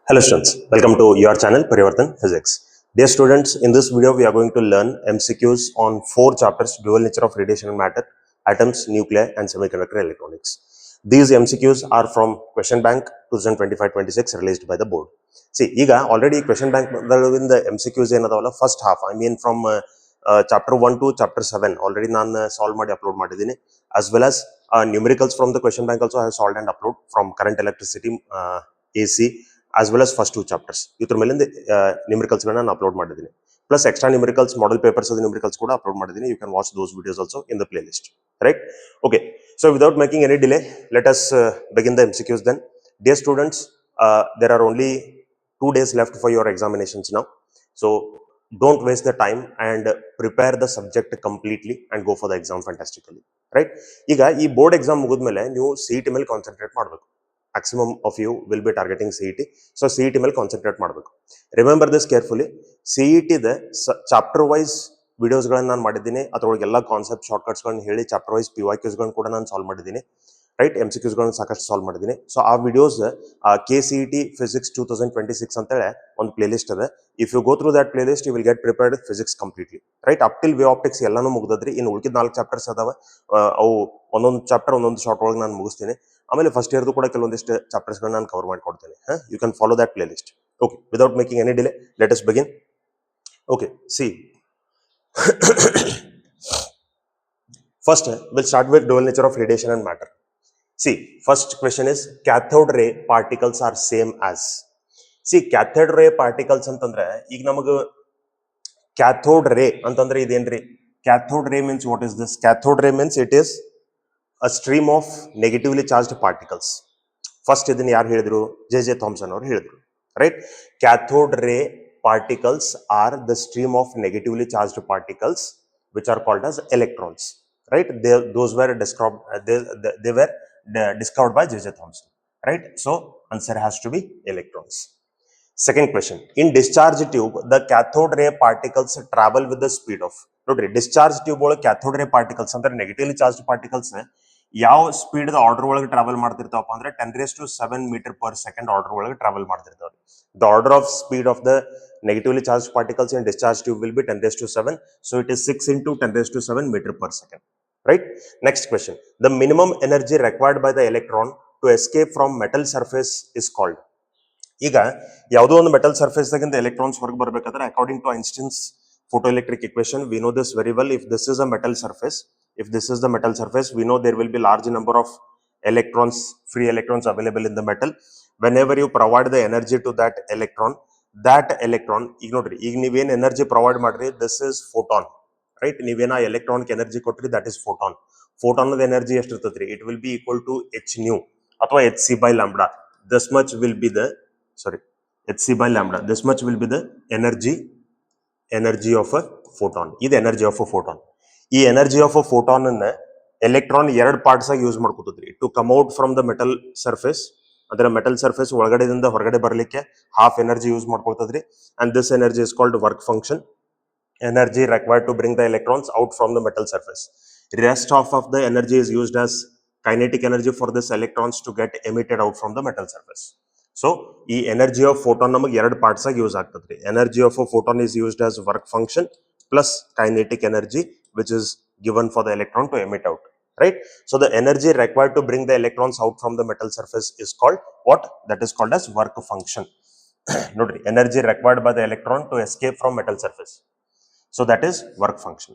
Hello students, welcome to your channel Parivartan Physics. Dear students, in this video we are going to learn MCQs on 4 chapters: dual nature of radiation and matter, atoms, nuclei and semiconductor electronics. These MCQs are from Question Bank 2025-26 released by the board. See, ಈಗ already Question Bank in the MCQs ಏನದಾವಲ್ಲ first half, I mean from chapter 1 to chapter 7 already ನಾನು solve ಮಾಡಿ upload ಮಾಡಿದ್ದೀನಿ, as well as numericals from the Question Bank also I have solved and upload from current electricity, AC, as well as first 2 chapters. ಇದ್ರ ಮೇಲಿಂದ numericals ಗಳನ್ನ ನಾನು upload ಮಾಡಿದ್ದೀನಿ. Plus extra numericals model papers numericals ಕೂಡ upload ಮಾಡಿದ್ದೀನಿ. You can watch those videos also in the playlist. Right? Okay. So without making any delay, let us begin the MCQs then. Dear students, there are only 2 days left for your examinations now. So don't waste the time and prepare the subject completely and go for the exam fantastically. Right? ಈಗ ಈ board exam ಮುಗಿದ್ಮೇಲೆ ನೀವು CET ಮೇಲೆ concentrate ಮಾಡಬೇಕು. Maximum of you will be targeting CET. So CET ಮೇಲೆ concentrate ಮಾಡಬೇಕು. Remember this carefully. CET ದ chapter wise ವಿಡಿಯೋಸ್ಗಳನ್ನ ನಾನು ಮಾಡಿದ್ದೀನಿ. ಅದರೊಳಗೆ ಎಲ್ಲ ಕಾನ್ಸೆಪ್ಟ್ ಶಾರ್ಟ್ಕಟ್ಸ್ಗಳನ್ನ ಹೇಳಿ ಚಾಪ್ಟರ್ ವೈಸ್ PYQಸ್ಗಳನ್ನ ಕೂಡ ನಾನು ಸಾಲ್ವ್ ಮಾಡಿದ್ದೀನಿ. ರೈಟ್? MCQಸ್ಗಳನ್ನ ಸಾಕಷ್ಟು ಸಾಲ್ವ್ ಮಾಡಿದ್ದೀನಿ. ಸೊ ಆ ವಿಡಿಯೋಸ್ KCET ಫಿಸಿಕ್ಸ್ 2026 ಅಂತೇಳಿ ಒಂದು ಪ್ಲೇ ಲಿಸ್ಟ್ ಅದ. If you go through that playlist you will get prepared physics completely. Right? Up till wave optics ಎಲ್ಲಾನು ಮುಗ್ದದ್ರಿ. ಇನ್ನು ಉಳಿದ 4 ಚಾಪ್ಟರ್ಸ್ ಅದಾವ. ಅವು ಒಂದೊಂದು ಚಾಪ್ಟರ್ ಒಂದೊಂದು ಶಾರ್ಟ್ ಒಳಗೆ ನಾನು ಮುಗಿಸ್ತೀನಿ. ಆಮೇಲೆ ಫಸ್ಟ್ ಇಯರ್ದು ಕೂಡ ಕೆಲವೊಂದಿಷ್ಟು ಚಾಪ್ಟರ್ಸ್ಗಳನ್ನ ನಾನು ಕವರ್ ಮಾಡಿಕೊಡ್ತೇನೆ. You can follow that playlist. Okay, without making any delay, let us begin. Okay, see first we'll start with dual nature of radiation and matter. See, first question is cathode ray particles are same as. See, cathode ray particles ಅಂತಂದ್ರೆ ಈಗ ನಮಗೆ cathode ray ಅಂತಂದ್ರೆ ಇದೇನ್ರಿ? Cathode ray means what is this? Cathode ray means it is a stream of negatively charged particles. First ಇದನ್ನ ಯಾರು ಹೇಳಿದ್ರು? J.J. Thomson ಅವರು ಹೇಳಿದ್ರು. Right? Cathode ray particles are the stream of negatively charged particles which are called as electrons. Right? Those were described. They were discovered by J.J. Thomson. Right? So answer has to be electrons. Second question: in discharge tube, the cathode ray particles travel with the speed of. ನೋಡ್ರಿ, discharge tube ಒಳಗೆ cathode ray particles ಅಂದ್ರೆ negatively charge particles ಯಾವ speed order ಒಳಗೆ travel ಮಾಡ್ತಿರ್ತಾವಪ್ಪ ಅಂದ್ರೆ 10⁻⁷ metre per second order ಒಳಗೆ travel ಮಾಡ್ತಿರ್ತಾವೆ. The order of speed of the negatively charged particles in discharge tube will be 10⁻⁷. So it is 6 into 10⁻⁷ meter per second. Right? Next question: the minimum energy required by the electron to escape from metal surface is called. ಈಗ ಯಾವುದೋ ಒಂದು metal surface ದಾಗಿಂದ electrons ಹೊರಗೆ ಬರಬೇಕಾದ್ರೆ according to Einstein's photoelectric equation, we know this very well. If this is a metal surface, we know there will be large number of electrons, free electrons available in the metal. Whenever you provide the energy to that electron, ಈಗ ನೋಡ್ರಿ, ಈಗ ನೀವೇನ್ energy provide ಮಾಡ್ರಿ, this is photon. Right? ನೀವೇನ electron energy ಕೊಟ್ರಿ, that is photon. Photon energy ಎಷ್ಟಿರ್ತೈತ್ರಿ? It will be equal to h nu ಅಥವಾ hc/λ. this much will be the hc/λ. this much will be the energy of a photon. ಇದು energy of a photon. ಈ energy of a photon ಅನ್ನ electron 2 parts ಆಗಿ use ಮಾಡ್ಕೊತದ್ರಿ. To come out from the metal surface, ಅದರ metal surface ಒಳಗಡೆದಿಂದ ಹೊರಗಡೆ ಬರಲಿಕ್ಕೆ half energy use ಮಾಡ್ಕೊಳ್ತದ್ರಿ. And this energy is called work function. Energy required to bring the electrons out from the metal surface. Rest of the energy is used as kinetic energy for this electrons to get emitted out from the metal surface. So ಈ energy of photon ನಮಗೆ 2 parts ಆಗಿ use ಆಗ್ತದ್ರಿ. Energy of a photon is used as work function plus kinetic energy which is given for the electron to emit out. Right? So the energy required to bring the electrons out from the metal surface is called what? That is called as work function. ನೋಡ್ರಿ, energy required by the electron to escape from metal surface. So that is work function.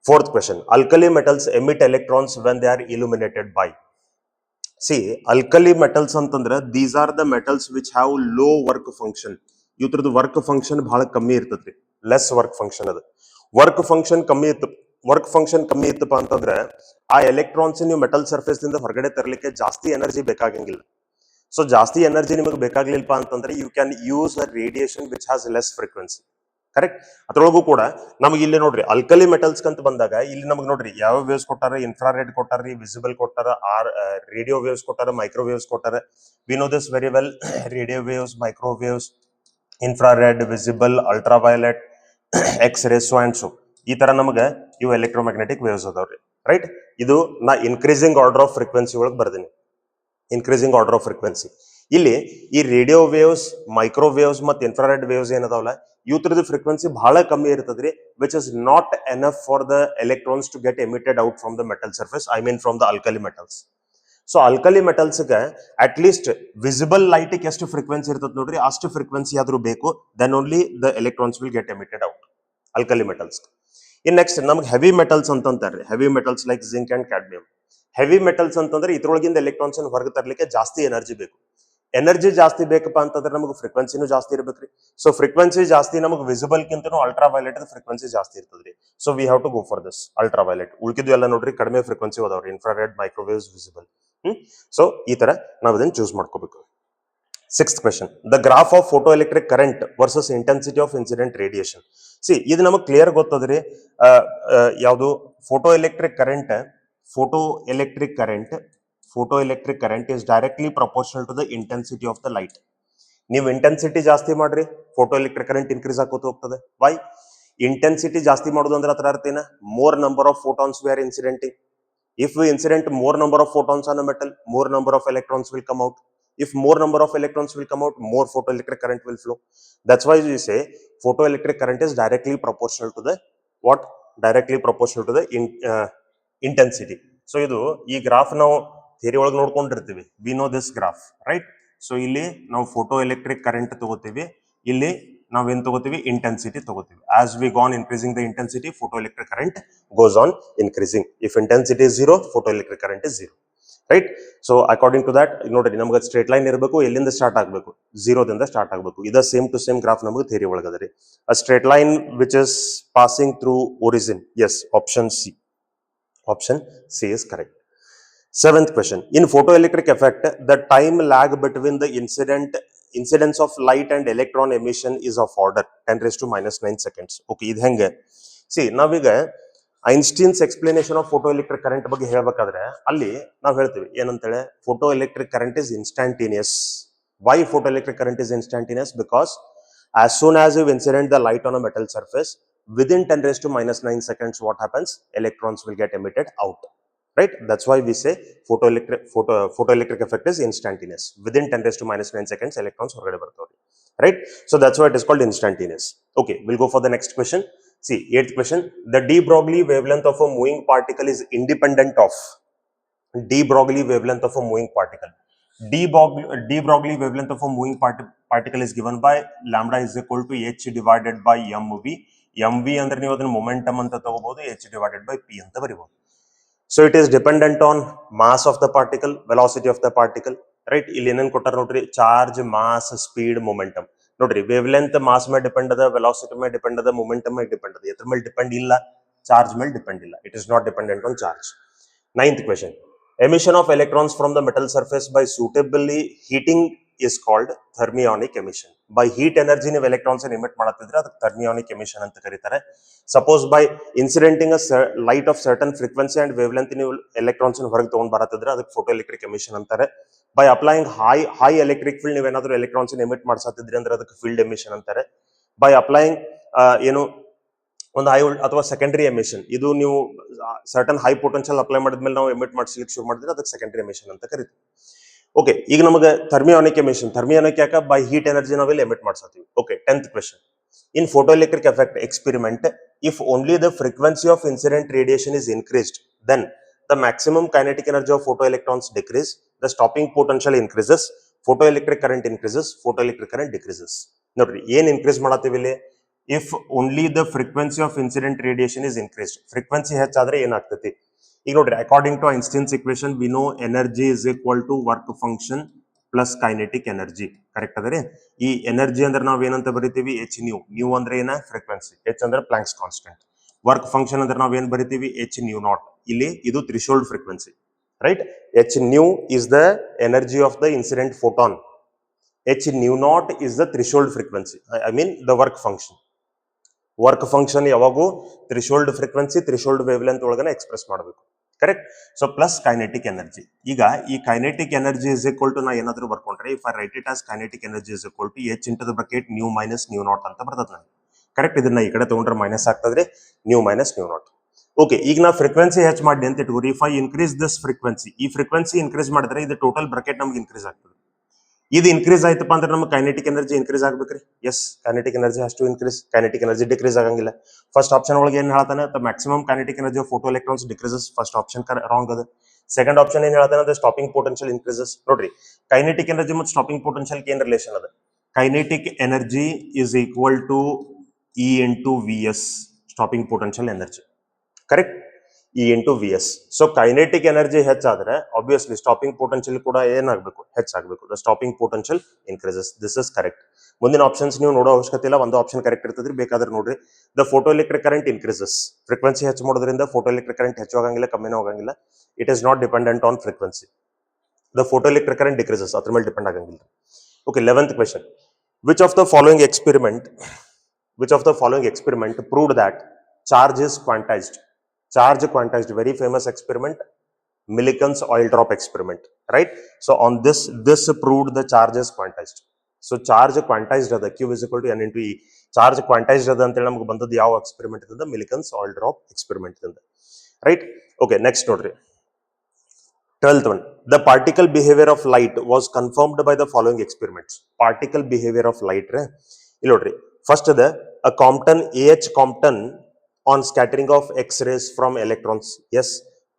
Fourth question: alkali metals emit electrons when they are illuminated by. See, alkali metals ಅಂತಂದ್ರೆ these are the metals which have low work function. ಇವ್ರದ್ದು work function ಬಹಳ ಕಮ್ಮಿ ಇರ್ತದ್ರಿ. Less work function ಅದು. Work function ಕಮ್ಮಿ ಇತ್ತಪ್ಪ ಅಂತಂದ್ರೆ ಆ ಎಲೆಕ್ಟ್ರಾನ್ಸ್ ನೀವು ಮೆಟಲ್ ಸರ್ಫೇಸ್ ದಿಂದ ಹೊರಗಡೆ ತರಲಿಕ್ಕೆ ಜಾಸ್ತಿ ಎನರ್ಜಿ ಬೇಕಾಗಂಗಿಲ್ಲ. ಸೊ ಜಾಸ್ತಿ ಎನರ್ಜಿ ನಿಮಗೆ ಬೇಕಾಗ್ಲಿಲ್ಪ ಅಂತಂದ್ರೆ you can use a radiation which has less frequency. Correct? ಅದ್ರೊಳಗೂ ಕೂಡ ನಮಗೆ ಇಲ್ಲಿ ನೋಡ್ರಿ, ಅಲ್ಕಲಿ ಮೆಟಲ್ಸ್ ಅಂತ ಬಂದಾಗ ಇಲ್ಲಿ ನಮಗೆ ನೋಡ್ರಿ ಯಾವ ವೇವ್ಸ್ ಕೊಟ್ಟಾರ, ಇನ್ಫ್ರಾರೆಡ್ ಕೊಟ್ಟಾರ, ವಿಸಿಬಲ್ ಕೊಟ್ಟಾರ, ರೇಡಿಯೋ ವೇವ್ಸ್ ಕೊಟ್ಟಾರ, ಮೈಕ್ರೋವೇವ್ಸ್ ಕೊಟ್ಟಾರ. We know this very well. Radio waves, microwaves, infrared, visible, ultraviolet, X ray, so and so. ಈ ತರ ನಮಗೆ ಇವು ಎಲೆಕ್ಟ್ರೋಮ್ಯಾಗ್ನೆಟಿಕ್ ವೇವ್ಸ್ ಅದಾವ್ರಿ. ರೈಟ್? ಇದು ನಾ ಇನ್ಕ್ರೀಸಿಂಗ್ ಆರ್ಡರ್ ಆಫ್ ಫ್ರೀಕ್ವೆನ್ಸಿ ಒಳಗೆ ಬರ್ದೀನಿ. Increasing order of frequency. ಇಲ್ಲಿ ಈ ರೇಡಿಯೋ ವೇವ್ಸ್, ಮೈಕ್ರೋವೇವ್ಸ್ ಮತ್ತು ಇನ್ಫ್ರಾರೆಡ್ ವೇವ್ಸ್ ಏನದಾವಲ್ಲ ಇವ್ರದ್ದು ಫ್ರೀಕ್ವೆನ್ಸಿ ಬಹಳ ಕಮ್ಮಿ ಇರ್ತದ್ರಿ, which is not enough for the electrons to get emitted out from the metal surface, I mean from the alkali metals. So alkali ಮೆಟಲ್ಸ್ಗೆ at least visible light ಎಷ್ಟು frequency ಇರ್ತದೆ ನೋಡ್ರಿ, ಅಷ್ಟು ಫ್ರೀಕ್ವೆನ್ಸಿ ಆದ್ರೂ ಬೇಕು, then only the electrons will get emitted out alkali metals. In next ನಮ್ಗೆ heavy metals ಅಂತಾರೆ, heavy metals like zinc and cadmium. Heavy metals ಅಂತಂದ್ರೆ ಇದ್ರೊಳಗಿಂದ ಎಲೆಕ್ಟ್ರಾನ್ಸ್ ಹೊರಗೆ ತರಲಿಕ್ಕೆ ಜಾಸ್ತಿ ಎನರ್ಜಿ ಬೇಕು. ಎನರ್ಜಿ ಜಾಸ್ತಿ ಬೇಕಪ್ಪ ಅಂತಂದ್ರೆ ನಮಗೆ ಫ್ರೀಕ್ವೆನ್ಸಿನೂ ಜಾಸ್ತಿ ಇರ್ಬೇಕ್ರಿ. ಸೊ ಫ್ರೀಕ್ವೆನ್ಸಿ ಜಾಸ್ತಿ ನಮಗೆ ವಿಸಿಬಲ್ ಕಿಂತನೂ ಅಲ್ಟ್ರಾ ವೈಲೆಟ್ ಫ್ರೀಕ್ವೆನ್ಸಿ ಜಾಸ್ತಿ ಇರ್ತದ್ರಿ. So we have to go for this ultraviolet. ಉಳ್ಕಿದ್ದು ಎಲ್ಲ ನೋಡ್ರಿ ಕಡಿಮೆ ಫ್ರೀಕ್ವೆನ್ಸಿ ಹೋದವ್ರಿ, ಇನ್ಫ್ರಾರೆಡ್, ಮೈಕ್ರೋವೇವ್ಸ್, ವಿಸಿಬಲ್. ಸೊ ಈ ತರ ನಾವು ಇದನ್ನ ಚೂಸ್ ಮಾಡ್ಕೋಬೇಕು. Sixth question, the graph of photoelectric current versus intensity of incident radiation. See ಇದು ನಮಗೆ ಕ್ಲಿಯರ್ ಗೊತ್ತದ್ರಿ, ಯಾವುದು photoelectric current. Photo electric current is directly proportional to the intensity of the light. ನೀವು intensity ಜಾಸ್ತಿ ಮಾಡ್ರಿ, photoelectric current increase ಆಗೋತ ಹೋಗ್ತದೆ. Why? Intensity ಜಾಸ್ತಿ ಮಾಡೋದು ಅಂದ್ರೆ ಅದರ ಅರ್ಥ ಏನ? More number of photons we are incidenting. If we incident more number of photons on a metal, more number of electrons will come out. If more number of electrons will come out, more photoelectric current will flow. That's why we say photoelectric current is directly proportional to the what? Directly proportional to the intensity. So ಇದು ಈ graph ನಾವು theory ಒಳಗೆ ನೋಡ್ಕೊಂಡಿರ್ತೀವಿ. We know this graph, right? So ಇಲ್ಲಿ ನಾವು photo electric current ತಗೋತೀವಿ, ಇಲ್ಲಿ ನಾವೇನ್ ತಗೋತೀವಿ? ಇಂಟೆನ್ಸಿಟಿ ತಗೋತೀವಿ. As we gone increasing the intensity, photoelectric current goes on increasing. If intensity is 0, photoelectric current is 0, right? So according to that ನೋಡ್ರಿ, ನಮ್ಗೆ straight line ಇರಬೇಕು, ಎಲ್ಲಿಂದ ಸ್ಟಾರ್ಟ್ ಆಗಬೇಕು? 0ದಿಂದ ಸ್ಟಾರ್ಟ್ ಆಗಬೇಕು. ಇದ ಸೇಮ್ ಟು ಸೇಮ್ ಗ್ರಾಫ್ ನಮಗೆ theory ಒಳಗದ್ರಿ. A straight line which is passing through origin. Yes, option C. Option C is correct. Seventh question, in photoelectric effect, the time lag between the incidence of light and electron emission is of order 10 raised to minus 9 seconds. Okay, ಇದು ಹೆಂಗೆ? See, ನಾವೀಗ Einstein's explanation of photoelectric current ಬಗ್ಗೆ ಹೇಳ್ಬೇಕಾದ್ರೆ ಅಲ್ಲಿ ನಾವು ಹೇಳ್ತೀವಿ ಏನಂತೇಳಿ, photoelectric current is instantaneous. Why photoelectric current is instantaneous? Because as soon as you incident the light on a metal surface, within 10 raised to minus 9 seconds, what happens? Electrons will get emitted out, right? That's why we say photoelectric effect is instantaneous. Within 10 raised to minus 9 seconds, electrons ಹೊರಗಡೆ ಬರ್ತವೆ, right? So that's why it is called instantaneous. Okay, we'll go for the next question. See, 8th question, the de Broglie wavelength of a moving particle is independent of de Broglie wavelength of a moving particle. De Broglie wavelength of a moving particle is given by lambda is equal to h divided by mv. mv ಅಂದ್ರೆ ನೀವು ಅದನ್ನ momentum ಅಂತ ತಗೋಬಹುದು, h divided by p ಅಂತ ಬರೀಬಹುದು. So it is dependent on mass of the particle, velocity of the particle, right? ಇಲ್ಲಿ ಏನೇನು ಕೊಟ್ಟಾರ ನೋಡ್ರಿ, ಚಾರ್ಜ್, ಮಾಸ್, ಸ್ಪೀಡ್, ಮೊಮೆಂಟಮ್. ನೋಡ್ರಿ, ವೇವ್ ಲೆಂತ್ ಮಾಸ್ ಮೇಲೆ ಡಿಪೆಂಡ್ ಅದ, ವೆಲಾಸಿಟಿ ಮೇಲೆ ಡಿಪೆಂಡ್ ಅದ, ಮೊಮೆಂಟಮ್ ಮೇಲೆ ಡಿಪೆಂಡ್ ಅದ. ಎದ್ರ ಮೇಲೆ ಡಿಪೆಂಡ್ ಇಲ್ಲ? ಚಾರ್ಜ್ ಮೇಲೆ ಡಿಪೆಂಡ್ ಇಲ್ಲ. It is not dependent on charge. 9th question, emission of electrons from the metal surface by suitably heating is called thermionic emission. By heat energy ನೀವು electrons ಅನ್ನು emit ಮಾಡತ್ತಿದ್ರೆ ಅದಕ್ಕೆ thermionic emission ಅಂತ ಕರೀತಾರೆ. Suppose by incidenting a light of certain frequency and wavelength ನೀವು electrons ಅನ್ನು ಹೊರಗೆ ತಗೊಂಡು ಬರತ್ತಿದ್ರೆ ಅದಕ್ಕೆ photoelectric emission ಅಂತಾರೆ. By applying high electric field ನೀವು ಏನಾದರೂ electrons ಅನ್ನು emit ಮಾಡಿಸತ್ತಿದ್ರಿ ಅಂದ್ರೆ ಅದಕ್ಕೆ field emission ಅಂತಾರೆ. By applying ಏನು ಒಂದು ಹೈ ಅಥವಾ ಸೆಕೆಂಡರಿ ಎಮಿಷನ್, ಇದು ನೀವು ಸರ್ಟನ್ ಹೈ ಪೊಟೆನ್ಷಿಯಲ್ ಅಪ್ಲೈ ಮಾಡಿದ್ಮೇಲೆ ನಾವು ಎಮಿಟ್ ಮಾಡಿಸ್ಲಿಕ್ಕೆ ಶುರು ಮಾಡಿದ್ರೆ ಅದಕ್ಕೆ ಸೆಕೆಂಡರಿ ಎಮಿಷನ್ ಅಂತ ಕರಿತೀವಿ. ಓಕೆ, ಈಗ ನಮಗೆ ಥರ್ಮಿಯಾನಿಕ್ ಎಮಿಷನ್, ಥರ್ಮಿಯಾನಿಕ್ ಯಾಕೆ? ಬೈ ಹೀಟ್ ಎನರ್ಜಿ ನಾವಿಲ್ಲಿ ಎಮಿಟ್ ಮಾಡಿಸ್ತೀವಿ. Okay, 10th question, in photoelectric effect experiment, if only the frequency of incident radiation is increased, then the maximum kinetic energy of photoelectrons decrease, the stopping potential increases, photoelectric current increases, photoelectric current decreases. ನೋಡ್ರಿ, ಏನ್ increase ಮಾಡತ್ತೀವಿ ಇಲ್ಲಿ? If only the frequency of incident radiation is increased. Frequency ಹೆಚ್ಚಾದ್ರೆ ಏನಾಗ್ತೈತಿ? ಈಗ ನೋಡ್ರಿ, according to Einstein's equation we know energy is equal to work function plus kinetic energy. Correct ಅದರಿ? ಈ energy ಅಂದ್ರೆ ನಾವ್ ಏನಂತ ಬರಿತೀವಿ? H new. ನ್ಯೂ ಅಂದ್ರೆ ಏನ? ಫ್ರೀಕ್ವೆನ್ಸಿ. ಎಚ್ ಅಂದ್ರೆ ಪ್ಲಾಂಕ್ಸ್ ಕಾನ್ಸ್ಟೆಂಟ್. ವರ್ಕ್ ಫಂಕ್ಷನ್ ಅಂದ್ರೆ ನಾವ್ ಏನ್ ಬರಿತೀವಿ? H nu naught. ಇಲ್ಲಿ ಇದು threshold frequency, right? H nu is the energy of the incident photon. H nu naught is the threshold frequency, I mean the work function. Work function ಯಾವಾಗೂ threshold frequency, threshold wavelength ಒಳಗನೆ express ಮಾಡಬೇಕು, correct? So plus kinetic energy. ಈಗ ಈ kinetic energy is equal to ನಾ ಏನಾದ್ರು ಬರ್ಕೊಂಡ್ರೆ, if I write it as kinetic energy is equal to h into the bracket nu minus nu naught ಅಂತ ಬರ್ತದೆ ನನಗೆ, correct? ಇದನ್ನ ಈ ಕಡೆ ತಗೊಂಡ್ರೆ ಮೈನಸ್ ಆಗ್ತದ್ರಿ, nu minus nu naught. Okay, ಈಗ ನಾ ಫ್ರೀಕ್ವೆನ್ಸಿ ಹೆಚ್ಚು ಮಾಡಿ ಅಂತ ಇಟ್ಕೋರಿ. If I increase this frequency, ಈ ಫ್ರೀಕ್ವೆನ್ಸಿ ಇನ್ಕ್ರೀಸ್ ಮಾಡಿದ್ರೆ ಇದು ಟೋಟಲ್ ಬ್ರಾಕೆಟ್ ನಮ್ಗೆ ಇನ್ಕ್ರೀಸ್ ಆಗ್ತದೆ. ಇದು ಇನ್ಕ್ರೀಸ್ ಆಯ್ತಪ್ಪ ಅಂದ್ರೆ ನಮ್ಗೆ ಕೈನೆಟಿಕ್ ಎನರ್ಜಿ ಇನ್ಕ್ರೀಸ್ ಆಗ್ಬೇಕ್ರಿ. Yes, kinetic energy has to increase. Kinetic energy decrease ಆಗಂಗಿಲ್ಲ. ಫಸ್ಟ್ ಆಪ್ಷನ್ ಒಳಗೆ ಏನ್ ಹೇಳ್ತಾನೆ, the maximum kinetic energy of photoelectrons decreases. First option wrong ಅದ. ಸೆಕೆಂಡ್ ಆಪ್ಷನ್ ಏನ್ ಹೇಳ್ತಾನೆ, ದ ಸ್ಟಾಪಿಂಗ್ ಪೊಟೆನ್ಶಿಯಲ್ ಇನ್ಕ್ರೀಸಸ್. ನೋಡ್ರಿ, kinetic energy ಮತ್ತು ಸ್ಟಾಪಿಂಗ್ ಪೊಟೆನ್ಶಿಯಲ್ ಏನ್ ರಿಲೇಷನ್ ಅದ? Kinetic energy is equal to e into V s, stopping potential energy. Correct? E into V s. So kinetic energy ಹೆಚ್ಚಾದ್ರೆ obviously stopping potential ಕೂಡ ಏನಾಗಬೇಕು? ಹೆಚ್ಚಾಗಬೇಕು. The stopping potential increases. This is correct. ಮುಂದಿನ options ನೀವು ನೋಡೋ ಅವಶ್ಯಕತೆ ಇಲ್ಲ, ಒಂದು ಆಪ್ಷನ್ ಕರೆಕ್ಟ್ ಇರ್ತದ್ರಿ, ಬೇಕಾದ್ರೆ ನೋಡ್ರಿ. The photo electric current increases. Frequency ಹೆಚ್ಚು ಮಾಡೋದ್ರಿಂದ ಫೋಟೋ ಎಲೆಕ್ಟ್ರಿಕ್ ಕರೆಂಟ್ ಹೆಚ್ಚು ಆಗಂಗಿಲ್ಲ, ಕಮ್ಮಿನೂ ಆಗಂಗಿಲ್ಲ. It is not dependent on frequency. The photo electric current decreases, ಅದ್ರ ಮೇಲೆ ಡಿಪೆಂಡ್ ಆಗಂಗಿಲ್ಲ. Okay, 11th question. Which of the following experiment proved that charge is quantized? Charge quantized, very famous experiment, Millikan's oil drop experiment, right? So on this proved the charge is quantized. So charge quantized ada, Q is equal to N into E. Charge quantized ada anteli namaga bandadu ಯಾವ experiment ಇಂದ? Millikan's oil drop experiment ಇಂದ, right? Okay, next ನೋಡ್ರಿ. 12th one. The particle behavior of light was confirmed by the following experiments. Particle behavior of light re ಇಲ್ಲಿ ನೋಡ್ರಿ. First the a Compton, AH Compton on scattering of X-rays from electrons. Yes,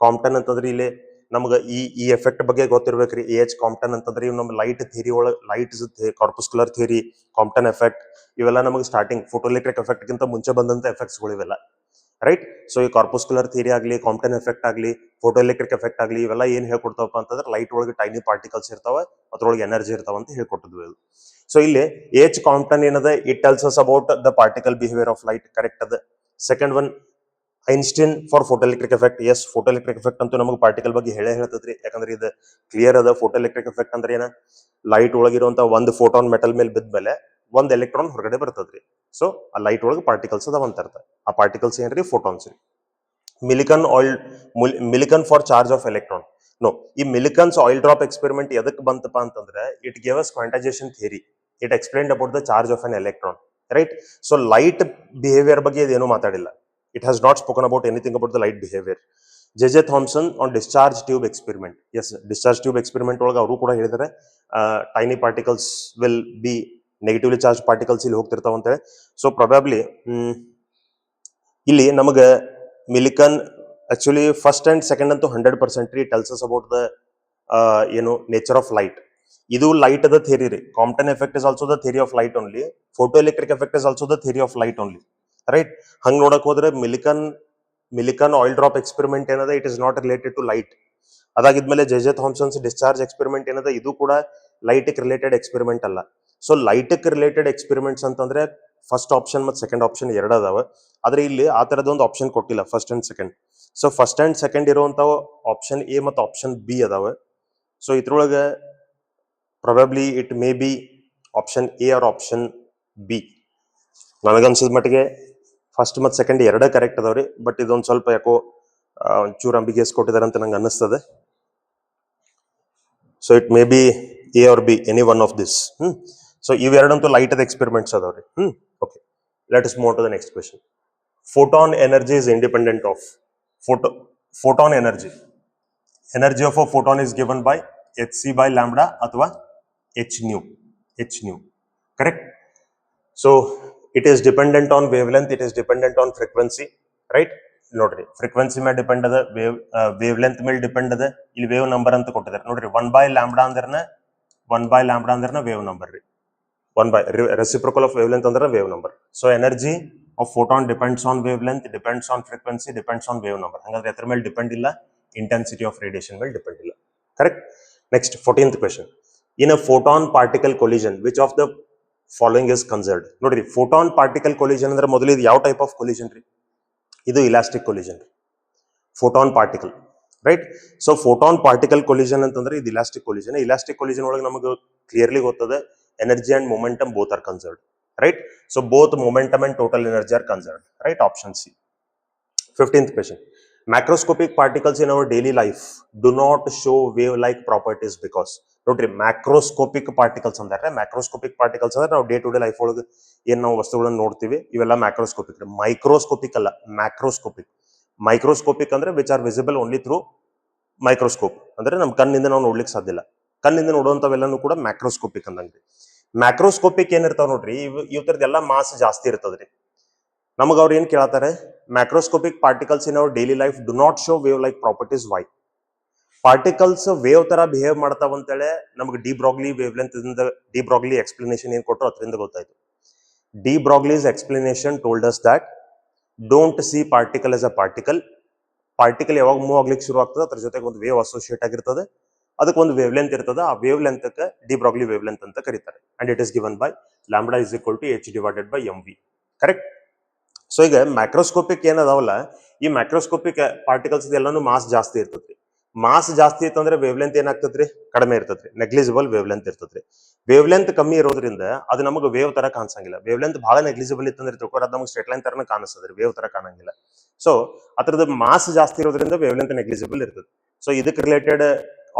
Compton ಅಂತಂದ್ರೆ ಇಲ್ಲಿ ನಮ್ಗೆ ಈ effect ಬಗ್ಗೆ ಗೊತ್ತಿರ್ಬೇಕ್ರಿ. AH Compton ಅಂತಂದ್ರೆ ಇವ್ ನಮ್ಮ ಲೈಟ್ ಥಿಯರಿ ಒಳಗೆ, ಲೈಟ್ ಕಾರ್ಪಸ್ಕುಲರ್ ಥಿಯರಿ, ಕಾಂಪ್ಟನ್ ಎಫೆಕ್ಟ್, ಇವೆಲ್ಲ ನಮಗೆ ಸ್ಟಾರ್ಟಿಂಗ್ ಫೋಟೋ ಎಲೆಕ್ಟ್ರಿಕ್ ಎಫೆಕ್ಟ್ ಗಿಂತ ಮುಂಚೆ ಬಂದಂತ ಎಫೆಕ್ಟ್ಸ್ಗಳು ಇವೆಲ್ಲ, ರೈಟ್? ಸೊ ಈ ಕಾರ್ಪಸ್ಕುಲರ್ ಥಿಯರಿ ಆಗಲಿ, ಕಾಂಪ್ಟನ್ ಎಫೆಕ್ಟ್ ಆಗಲಿ, ಫೋಟೋ ಎಲೆಕ್ಟ್ರಿಕ್ ಎಫೆಕ್ಟ್ ಆಗಲಿ, ಇವೆಲ್ಲ ಏನ್ ಹೇಳ್ಕೊಡ್ತಾವಪ್ಪ ಅಂತಂದ್ರೆ ಲೈಟ್ ಒಳಗೆ ಟೈನಿ ಪಾರ್ಟಿಕಲ್ಸ್ ಇರ್ತಾವ, ಅದ್ರೊಳಗೆ ಎನರ್ಜಿ ಇರ್ತಾವ ಅಂತ ಹೇಳ್ಕೊಟ್ಟಿದ್ವಿ. ಇದು ಸೊ ಇಲ್ಲಿ AH Compton ಏನದ, it tells us about the particle behaviour of light, correct ಅದ. Second one Einstein for photoelectric effect. Yes, photoelectric effect ಅಂತೂ ನಮಗೆ ಪಾರ್ಟಿಕಲ್ ಬಗ್ಗೆ ಹೇಳ್ತದ್ರಿ, ಯಾಕಂದ್ರೆ ಇದು ಕ್ಲಿಯರ್ ಅದ. ಫೋಟೋ ಎಲೆಕ್ಟ್ರಿಕ್ ಎಫೆಕ್ಟ್ ಅಂದ್ರೆ ಏನ, ಲೈಟ್ ಒಳಗಿರುವಂತ ಒಂದು ಫೋಟಾನ್ ಮೆಟಲ್ ಮೇಲೆ ಬಿದ್ಮೇಲೆ ಒಂದ್ ಎಲೆಕ್ಟ್ರಾನ್ ಹೊರಗಡೆ ಬರ್ತದ್ರಿ. ಸೊ ಆ ಲೈಟ್ ಒಳಗೆ ಪಾರ್ಟಿಕಲ್ಸ್ ಅದಾವ ಅಂತ ಅರ್ಥ. ಆ ಪಾರ್ಟಿಕಲ್ಸ್ ಏನ್ರಿ? ಫೋಟಾನ್ಸ್ ರೀ. Millikan for charge of electron. No, ಈ ಮಿಲಿಕನ್ಸ್ ಆಯಿಲ್ ಡ್ರಾಪ್ ಎಕ್ಸ್ಪೆರಿಮೆಂಟ್ ಎದಕ್ ಬಂತಪ್ಪ ಅಂತಂದ್ರೆ, it gave us quantisation theory. It explained about the charge of an electron, right? So light behaviour ಬಗ್ಗೆ ಇದೇನು ಮಾತಾಡಿಲ್ಲ. It has not spoken about anything about the light behavior. J.J. Thomson on discharge tube experiment. Yes, discharge tube experiment ಒಳಗೆ ಅವರು ಕೂಡ ಹೇಳಿದ್ದಾರೆ, tiny particles will be negatively charge particles ಇಲ್ಲಿ ಹೋಗ್ತಿರ್ತಾವ ಅಂತೇಳಿ. ಸೊ ಪ್ರೊಬ್ಯಾಬ್ಲಿ ಇಲ್ಲಿ ನಮಗೆ Millikan actually first and second ಅಂತೂ 100% ಟೆಲ್ಸ್ ಅಸ್ ಅಬೌಟ್ ದ ಏನು ನೇಚರ್ ಆಫ್ ಲೈಟ್. ಇದು ಲೈಟ್ ಅದ ಥಿಯರಿ ರೀ. Compton effect is also the theory of light only. Photoelectric effect is also the theory of light only, right? ಹಂಗ್ ನೋಡಕ್ ಹೋದ್ರೆ Millikan oil drop experiment ಏನದ, it is not related to light. ಅದಾಗಿದ್ಮೇಲೆ J.J. Thomson's discharge experiment ಏನದ, ಇದು ಕೂಡ light related experiment ಅಲ್ಲ. So light related experiments ಅಂತಂದ್ರೆ ಫಸ್ಟ್ ಆಪ್ಷನ್ ಮತ್ತು ಸೆಕೆಂಡ್ ಆಪ್ಷನ್ ಎರಡು ಅದಾವ. ಆದ್ರೆ ಇಲ್ಲಿ ಆ ತರದ ಒಂದು ಆಪ್ಷನ್ ಕೊಟ್ಟಿಲ್ಲ, first and second. So first and second ಇರುವಂತ ಆಪ್ಷನ್ ಎ ಮತ್ತು ಆಪ್ಷನ್ ಬಿ ಅದಾವ. ಸೊ ಇದ್ರೊಳಗೆ probably it may be option A or option B. ನನಗನ್ಸಿದ ಮಟ್ಟಿಗೆ ಫಸ್ಟ್ ಮತ್ತು ಸೆಕೆಂಡ್ ಎರಡೇ ಕರೆಕ್ಟ್ ಅದಾವ್ರಿ. ಬಟ್ ಇದೊಂದು ಸ್ವಲ್ಪ ಯಾಕೋ ಒಂಚೂರು ಅಂಬಿಗೆಸ್ ಕೊಟ್ಟಿದ್ದಾರೆ ಅಂತ ನಂಗೆ ಅನ್ನಿಸ್ತದೆ. So it may be A or B, any one of this. So ಇವೆರಡಂತೂ ಲೈಟ್ ಅದ ಎಕ್ಸ್ಪೆರಿಮೆಂಟ್ಸ್ ಅದಾವ್ರಿ. Okay, let us move to the next question. Photon energy is independent of photon energy. Energy of a photon is given by hc by lambda ಅಥವಾ h nu. Correct? So it is dependent on wavelength, it is dependent on frequency, right? ನೋಡ್ರಿ, frequency ಮೇಲೆ depend ಅದ, wave length ಮೇಲೆ depend ಅದ. ಇಲ್ಲಿ wave number ಅಂತ ಕೊಟ್ಟಿದ್ದಾರೆ ನೋಡ್ರಿ. 1/λ ಅಂದ್ರನ ವೇವ್ ನಂಬರ್ ರೀ. 1 reciprocal of wavelength ಅಂದ್ರೆ wave number. So energy of photon depends on wavelength, depends on frequency, depends on wave number. ಹಂಗಂದ್ರೆ ಎದ್ರ ಮೇಲೆ ಡಿಪೆಂಡ್ ಇಲ್ಲ, intensity of radiation ಮೇಲೆ ಡಿಪೆಂಡ್ ಇಲ್ಲ. Correct? Next 14th question. In a photon particle collision which of the following is conserved? ನೋಡ್ರಿ, photon particle collision ಅಂದ್ರೆ ಮೊದಲು ಇದು ಯಾವ ಟೈಪ್ ಆಫ್ ಕೊಲಿಷನ್ ರೀ? ಇದು ಇಲಾಸ್ಟಿಕ್ ಕೊಲಿಷನ್ ರೀ. Photon particle, right? So photon particle collision ಅಂತಂದ್ರೆ ಇದು ಇಲಾಸ್ಟಿಕ್ ಕೊಲಿಷನ್. ಇಲಾಸ್ಟಿಕ್ ಕೊಲಿಷನ್ ಒಳಗೆ ನಮಗೆ ಕ್ಲಿಯರ್ಲಿ ಗೊತ್ತದೆ, energy and momentum both are conserved, right? So both momentum and total energy are conserved, right? Option C. 15th question. Macroscopic particles in our daily life do not show wave-like properties because. ನೋಡ್ರಿ, macroscopic particles ಅಂದ್ರೆ ನಾವು day to day life ಒಳಗೆ ಏನ್ ನಾವು ವಸ್ತುಗಳನ್ನ ನೋಡ್ತೀವಿ, ಇವೆಲ್ಲ macroscopic. Microscopic ಅಲ್ಲ, ಮ್ಯಾಕ್ರೋಸ್ಕೋಪಿಕ್. ಮೈಕ್ರೋಸ್ಕೋಪಿಕ್ ಅಂದ್ರೆ which are visible only through microscope, ಅಂದ್ರೆ ನಮ್ಮ ಕಣ್ಣಿಂದ ನಾವು ನೋಡ್ಲಿಕ್ಕೆ ಸಾಧ್ಯ ಇಲ್ಲ. ಕಣ್ಣಿಂದ ನೋಡುವಂತವೆಲ್ಲನೂ ಕೂಡ ಮ್ಯಾಕ್ರೋಸ್ಕೋಪಿಕ್ ಅಂದಂಗ್ರಿ. ಮ್ಯಾಕ್ರೋಸ್ಕೋಪಿಕ್ ಏನಿರ್ತಾವ ನೋಡ್ರಿ, ಇವತ್ತರದೆಲ್ಲ ಮಾಸ್ ಜಾಸ್ತಿ ಇರ್ತದ್ರಿ. ನಮಗ ಅವ್ರು ಏನ್ ಕೇಳತ್ತಾರೆ, macroscopic particles in our daily life do not show wave like properties. Why? Particles wave ತರ ಬಿಹೇವ್ ಮಾಡ್ತಾವ ಅಂತೇಳಿ ನಮ್ಗೆ de Broglie wave length de Broglie explanation ಏನ್ ಕೊಟ್ಟರು ಅದರಿಂದ ಗೊತ್ತಾಯ್ತು. De Broglie's explanation told us that don't see particle as a particle. Particle ಯಾವಾಗ move ಆಗ್ಲಿಕ್ಕೆ ಶುರು ಆಗ್ತದೆ ಅದ್ರ ಜೊತೆಗೆ ಒಂದು ವೇವ್ ಅಸೋಸಿಯೇಟ್ ಆಗಿರ್ತದೆ, ಅದಕ್ಕೆ ಒಂದು ವೇವ್ ಲೆಂತ್ ಇರ್ತದೆ. ಆ wave length de Broglie wave length ಅಂತ ಕರೀತಾರೆ. And it is given by lambda is equal to h divided by mv. Correct. So ಈಗ ಮ್ಯಾಕ್ರೋಸ್ಕೋಪಿಕ್ ಏನದಾವಲ್ಲ, ಈ ಮ್ಯಾಕ್ರೋಸ್ಕೋಪಿಕ್ ಪಾರ್ಟಿಕಲ್ಸ್ ಎಲ್ಲಾನು ಮಾಸ್ ಜಾಸ್ತಿ ಇರ್ತದ್ರಿ. ಮಾಸ್ ಜಾಸ್ತಿ ಇತ್ತಂದ್ರೆ ವೇವ್ ಲೆಂತ್ ಏನಾಗ್ತದ್ರಿ, ಕಡಿಮೆ ಇರ್ತದ್ರಿ. ನೆಗ್ಲಿಜಿಬಲ್ ವೇವ್ ಲೆಂತ್ ಇರ್ತದ್ರಿ. ವೇವ್ ಲೆಂತ್ ಕಮ್ಮಿ ಇರೋದ್ರಿಂದ ಅದು ನಮಗೆ ವೇವ್ ತರ ಕಾಣಿಸಂಗಿಲ್ಲ. ವೇವ್ ಲೆಂತ್ ಬಹಳ ನೆಗ್ಲಿಜಿಬಲ್ ಇತ್ತಂದ್ರೆ ತಿಳ್ಕೊರ ಅದು ನಮಗೆ ಸ್ಟ್ರೇಟ್ ಲೈನ್ ತರನ ಕಾಣಿಸ್ತದ್ರಿ, ವೇವ್ ತರ ಕಾಣಂಗಿಲ್ಲ. ಸೊ ಅದ್ರದ್ದು ಮಾಸ್ ಜಾಸ್ತಿ ಇರೋದ್ರಿಂದ ವೇವ್ ಲೆಂತ್ ನೆಗ್ಲಿಜಿಬಲ್ ಇರ್ತದೆ. ಸೊ ಇದಕ್ಕೆ ರಿಲೇಟೆಡ್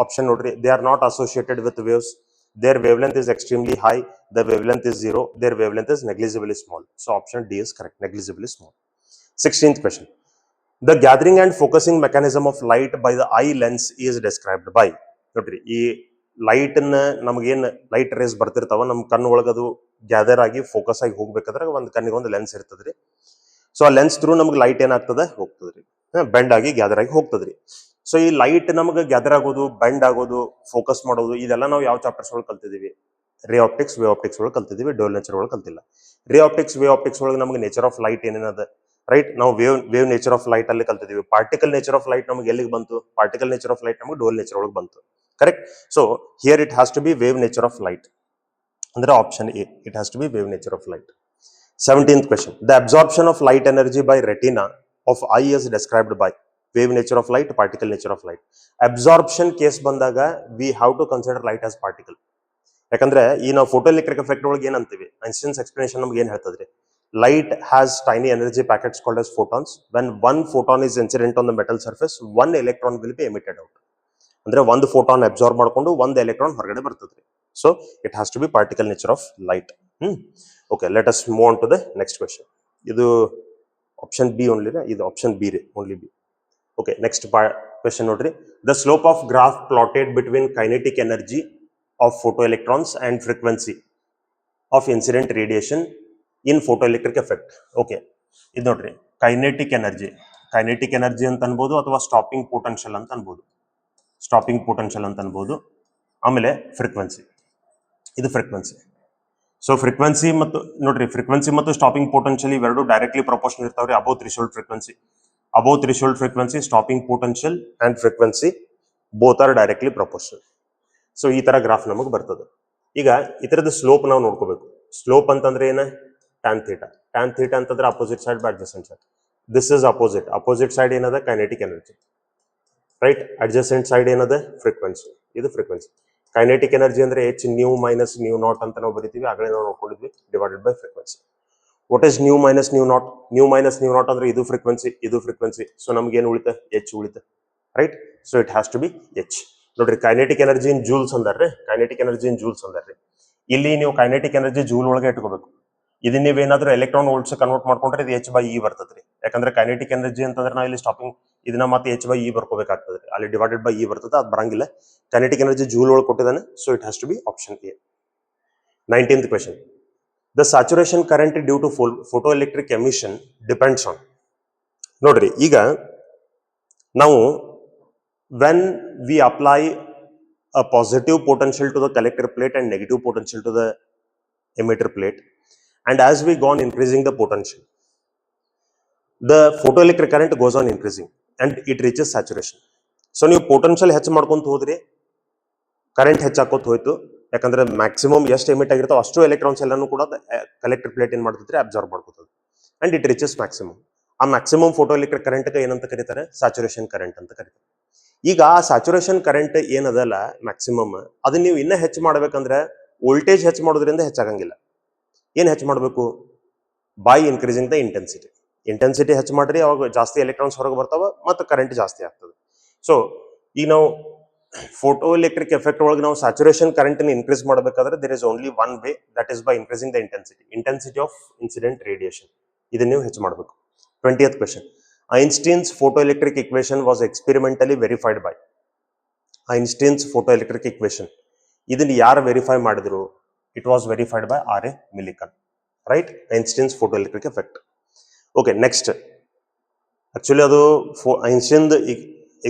ಆಪ್ಷನ್ ನೋಡ್ರಿ, they are not associated with waves, their wavelength is extremely high, the wavelength is zero, their wavelength is negligibly small. So option D is correct, negligibly small. 16th question. The gathering and focusing mechanism of light by the eye lens is described by. ನೋಡ್ರಿ, ಈ light ನಮಗೇನು light rays ಬರ್ತಿರ್ತಾವ ನಮ್ಮ ಕಣ್ಣು ಒಳಗದು gather ಆಗಿ focus ಆಗಿ ಹೋಗ್ಬೇಕಾದ್ರೆ ಒಂದು ಕಣ್ಣಿಗೆ ಒಂದು ಲೆನ್ಸ್ ಇರ್ತದ್ರಿ. ಸೊ ಆ ಲೆನ್ಸ್ ಥ್ರೂ ನಮ್ಗೆ ಲೈಟ್ ಏನಾಗ್ತದೆ ಹೋಗ್ತದ್ರಿ, ಬೆಂಡ್ ಆಗಿ ಗ್ಯಾದರ್ ಆಗಿ ಹೋಗ್ತದ್ರಿ. ಸೊ ಈ ಲೈಟ್ ನಮಗೆ ಗ್ಯಾದರ್ ಆಗೋದು, ಬೆಂಡ್ ಆಗೋದು, ಫೋಕಸ್ ಮಾಡೋದು, ಇದೆಲ್ಲ ನಾವು ಯಾವ ಚಾಪ್ಟರ್ಸ್ ಒಳಗೆ ಕಲ್ತಿದೀವಿ? ರೇ ಆಪ್ಟಿಕ್ಸ್, ವೇವ್ ಆಪ್ಟಿಕ್ಸ್ ಒಳಗೆ ಕಲ್ತಿದೀವಿ, ಡೋಲ್ ನೇಚರ್ ಒಳಗೆ ಕಲ್ತಿಲ್ಲ. ರೇ ಆಪ್ಟಿಕ್ಸ್, ವೇವ್ ಆಪ್ಟಿಕ್ಸ್ ಒಳಗೆ ನಮಗೆ ನೇಚರ್ ಆಫ್ ಲೈಟ್ ಏನೇನದ, ರೈಟ್? ನಾವು ವೇವ್ ನೇಚರ್ ಆಫ್ ಲೈಟ್ ಅಲ್ಲಿ ಕಲ್ತಿದೀವಿ. ಪಾರ್ಟಿಕಲ್ ನೇಚರ್ ಆಫ್ ಲೈಟ್ ನಮಗೆ ಎಲ್ಲಿಗೆ ಬಂತು? ಪಾರ್ಟಿಕಲ್ ನೇಚರ್ ಆಫ್ ಲೈಟ್ ನಮಗೆ ಡೋಲ್ ನೇಚರ್ ಒಳಗೆ ಬಂತು. Correct. So here it has to be wave nature of light, ಅಂದ್ರೆ option A, it has to be wave nature of light. 17th question. The absorption of light energy by retina of eye is described by. Wave nature of light, particle nature of light. Absorption case ಬಂದಾಗ we have to consider light as particle. ಯಾಕಂದ್ರೆ ಈ ನಾವು photo electric effect ಒಳಗೆ ಏನ್ ಅಂತೀವಿ, Einstein's explanation ನಮ್ಗೆ ಏನ್ ಹೇಳ್ತದ್ರಿ? Light has tiny energy packets called as photons. When one photon is incident on the metal surface, one electron will be emitted out. ಅಂದ್ರೆ ಒಂದು ಫೋಟಾನ್ ಅಬ್ಸಾರ್ಬ್ ಮಾಡ್ಕೊಂಡು ಒಂದು ಎಲೆಕ್ಟ್ರಾನ್ ಹೊರಗಡೆ ಬರ್ತದ್ರಿ. So it has to be particle nature of light. Okay, let us move on to the next question. Idu option B only, idu option B re, only B. Okay, next question nodri. The slope of graph plotted between kinetic energy of photoelectrons and frequency of incident radiation in photoelectric effect. Okay, idu nodri, kinetic energy anta anbodu athwa stopping potential anta anbodu. Stopping potential anta anbodu. ಆಮೇಲೆ frequency, ಇದು frequency. So frequency ಮತ್ತು ನೋಡ್ರಿ, frequency ಮತ್ತು stopping potential ಇವೆರಡು directly proportional ಇರ್ತಾವ್ರಿ. Above threshold frequency, stopping potential and frequency both are directly proportional. So ಈ ತರ graph ನಮಗೆ ಬರ್ತದೆ. ಈಗ ಇದರದ ಸ್ಲೋಪ್ ನಾವು ನೋಡ್ಕೋಬೇಕು. ಸ್ಲೋಪ್ ಅಂತಂದ್ರೆ ಏನ? Tan theta. ಟ್ಯಾನ್ ಥೀಟಾ ಅಂತಂದ್ರೆ opposite side by adjacent side. This is opposite side ಏನದ? Kinetic energy, right? Adjacent side ಏನದ? ಫ್ರೀಕ್ವೆನ್ಸಿ. ಇದು ಫ್ರೀಕ್ವೆನ್ಸಿ. ಕೈನೆಟಿಕ್ ಎನರ್ಜಿ ಅಂದ್ರೆ h nu minus nu naught ಅಂತ ನಾವು ಬರಿತೀವಿ, ಆಗಲೇ ನಾವು ನೋಡ್ಕೊಂಡಿದ್ವಿ, divided by frequency. What is nu minus nu naught? Nu minus nu naught ಅಂದ್ರೆ ಇದು ಫ್ರೀಕ್ವೆನ್ಸಿ, ಇದು ಫ್ರೀಕ್ವೆನ್ಸಿ. ಸೊ ನಮ್ಗೆ ಏನು ಉಳಿತ? h ಉಳಿತ, right? So it has to be h. ನೋಡ್ರಿ, ಕೈನೆಟಿಕ್ ಎನರ್ಜಿ ಇನ್ ಜೂಲ್ಸ್ ಅಂದಾರ್ರಿ, ಕೈನೆಟಿಕ್ ಎನರ್ಜಿ ಇನ್ ಜೂಲ್ಸ್ ಅಂದಾರ್ರಿ. ಇಲ್ಲಿ ನೀವು ಕೈನೆಟಿಕ್ ಎನರ್ಜಿ ಜೂಲ್ ಒಳಗೆ ಇಟ್ಕೋಬೇಕು. ಇದನ್ನ ನೀವೇನಾದ್ರೂ ಎಲೆಕ್ಟ್ರಾನ್ ವೋಲ್ಟ್ಸ್ ಕನ್ವರ್ಟ್ ಮಾಡ್ಕೊಂಡ್ರೆ ಇದು h/e ಬರ್ತದ್ರಿ. ಯಾಕಂದ್ರೆ ಕೈನೆಟಿಕ್ ಎನರ್ಜಿ ಅಂತಂದ್ರೆ ನಾವು ಇಲ್ಲಿ ಸ್ಟಾಪಿಂಗ್ ಇದನ್ನ ಮತ್ತೆ h/e ಬರ್ಕೋಬೇಕಾಗ್ತದೆ. ಅಲ್ಲಿ ಡಿವೈಡೆಡ್ ಬೈ e ಬರ್ತದೆ, ಅದು ಬರಂಗಿಲ್ಲ. ಕೈನೆಟಿಕ್ ಎನರ್ಜಿ ಜೂಲ್ ಒಳಗೆ ಕೊಟ್ಟಿದ್ದಾನೆ. So it has to be option A. 19th question. The saturation current due to photoelectric emission depends on. ನೋಡ್ರಿ, ಈಗ ನಾವು when we apply a positive potential to the collector plate and negative potential to the emitter plate, and as we go on increasing the potential, the photoelectric current goes on increasing and it reaches saturation. So ನೀವು potential ಹೆಚ್ಚು ಮಾಡ್ಕೊಂತ ಹೋದ್ರಿ, current ಹೆಚ್ಚಾಕೋತ ಹೋಯ್ತು. ಯಾಕಂದ್ರೆ maximum ಎಷ್ಟು emit ಆಗಿರ್ತಾವ ಅಷ್ಟು electrons ಎಲ್ಲಾನು ಕೂಡ ಕಲೆಕ್ಟರ್ ಪ್ಲೇಟ್ ಏನ್ ಮಾಡ್ತೈತ್ರಿ? ಅಬ್ಸಾರ್ಬ್ ಮಾಡ್ಕೋತದೆ. And it reaches maximum. ಆ ಮ್ಯಾಕ್ಸಿಮಮ್ ಫೋಟೋ ಎಲೆಕ್ಟ್ರಿಕ್ ಕರೆಂಟ್ ಏನಂತ ಕರೀತಾರೆ? ಸ್ಯಾಚುರೇಷನ್ ಕರೆಂಟ್ ಅಂತ ಕರೀತಾರೆ. ಈಗ ಆ ಸ್ಯಾಚುರೇಷನ್ ಕರೆಂಟ್ ಏನದಲ್ಲ ಮ್ಯಾಕ್ಸಿಮಮ್, ಅದನ್ನ ನೀವು ಇನ್ನೂ ಹೆಚ್ಚು ಮಾಡ್ಬೇಕಂದ್ರೆ ವೋಲ್ಟೇಜ್ ಹೆಚ್ಚು ಮಾಡೋದ್ರಿಂದ ಹೆಚ್ಚಾಗಂಗಿಲ್ಲ. ಏನ್ ಹೆಚ್ಚು ಮಾಡಬೇಕು? By increasing the intensity. Intensity ಹೆಚ್ಚು ಮಾಡ್ರಿ, ಅವಾಗ ಜಾಸ್ತಿ ಎಲೆಕ್ಟ್ರಾನ್ಸ್ ಹೊರಗೆ ಬರ್ತಾವ ಮತ್ತು ಕರೆಂಟ್ ಜಾಸ್ತಿ ಆಗ್ತದೆ. ಸೊ ಈಗ ನಾವು ಫೋಟೋ ಎಲೆಕ್ಟ್ರಿಕ್ ಎಫೆಕ್ಟ್ ಒಳಗೆ ನಾವು ಸ್ಯಾಚುರೇಷನ್ ಕರೆಂಟ್ ಇನ್ಕ್ರೀಸ್ ಮಾಡಬೇಕಾದ್ರೆ there is only one way, that is by increasing the intensity of incident radiation. ಇದನ್ನ ನೀವು ಹೆಚ್ಚು ಮಾಡಬೇಕು. 20th question. Einstein's photoelectric equation was experimentally verified by Einstein's photoelectric equation. ಇದನ್ನ ಯಾರು verify ಮಾಡಿದ್ರು? It was verified by R A Millikan, right? Einstein's photoelectric effect. Okay, next actually ಅದು Einstein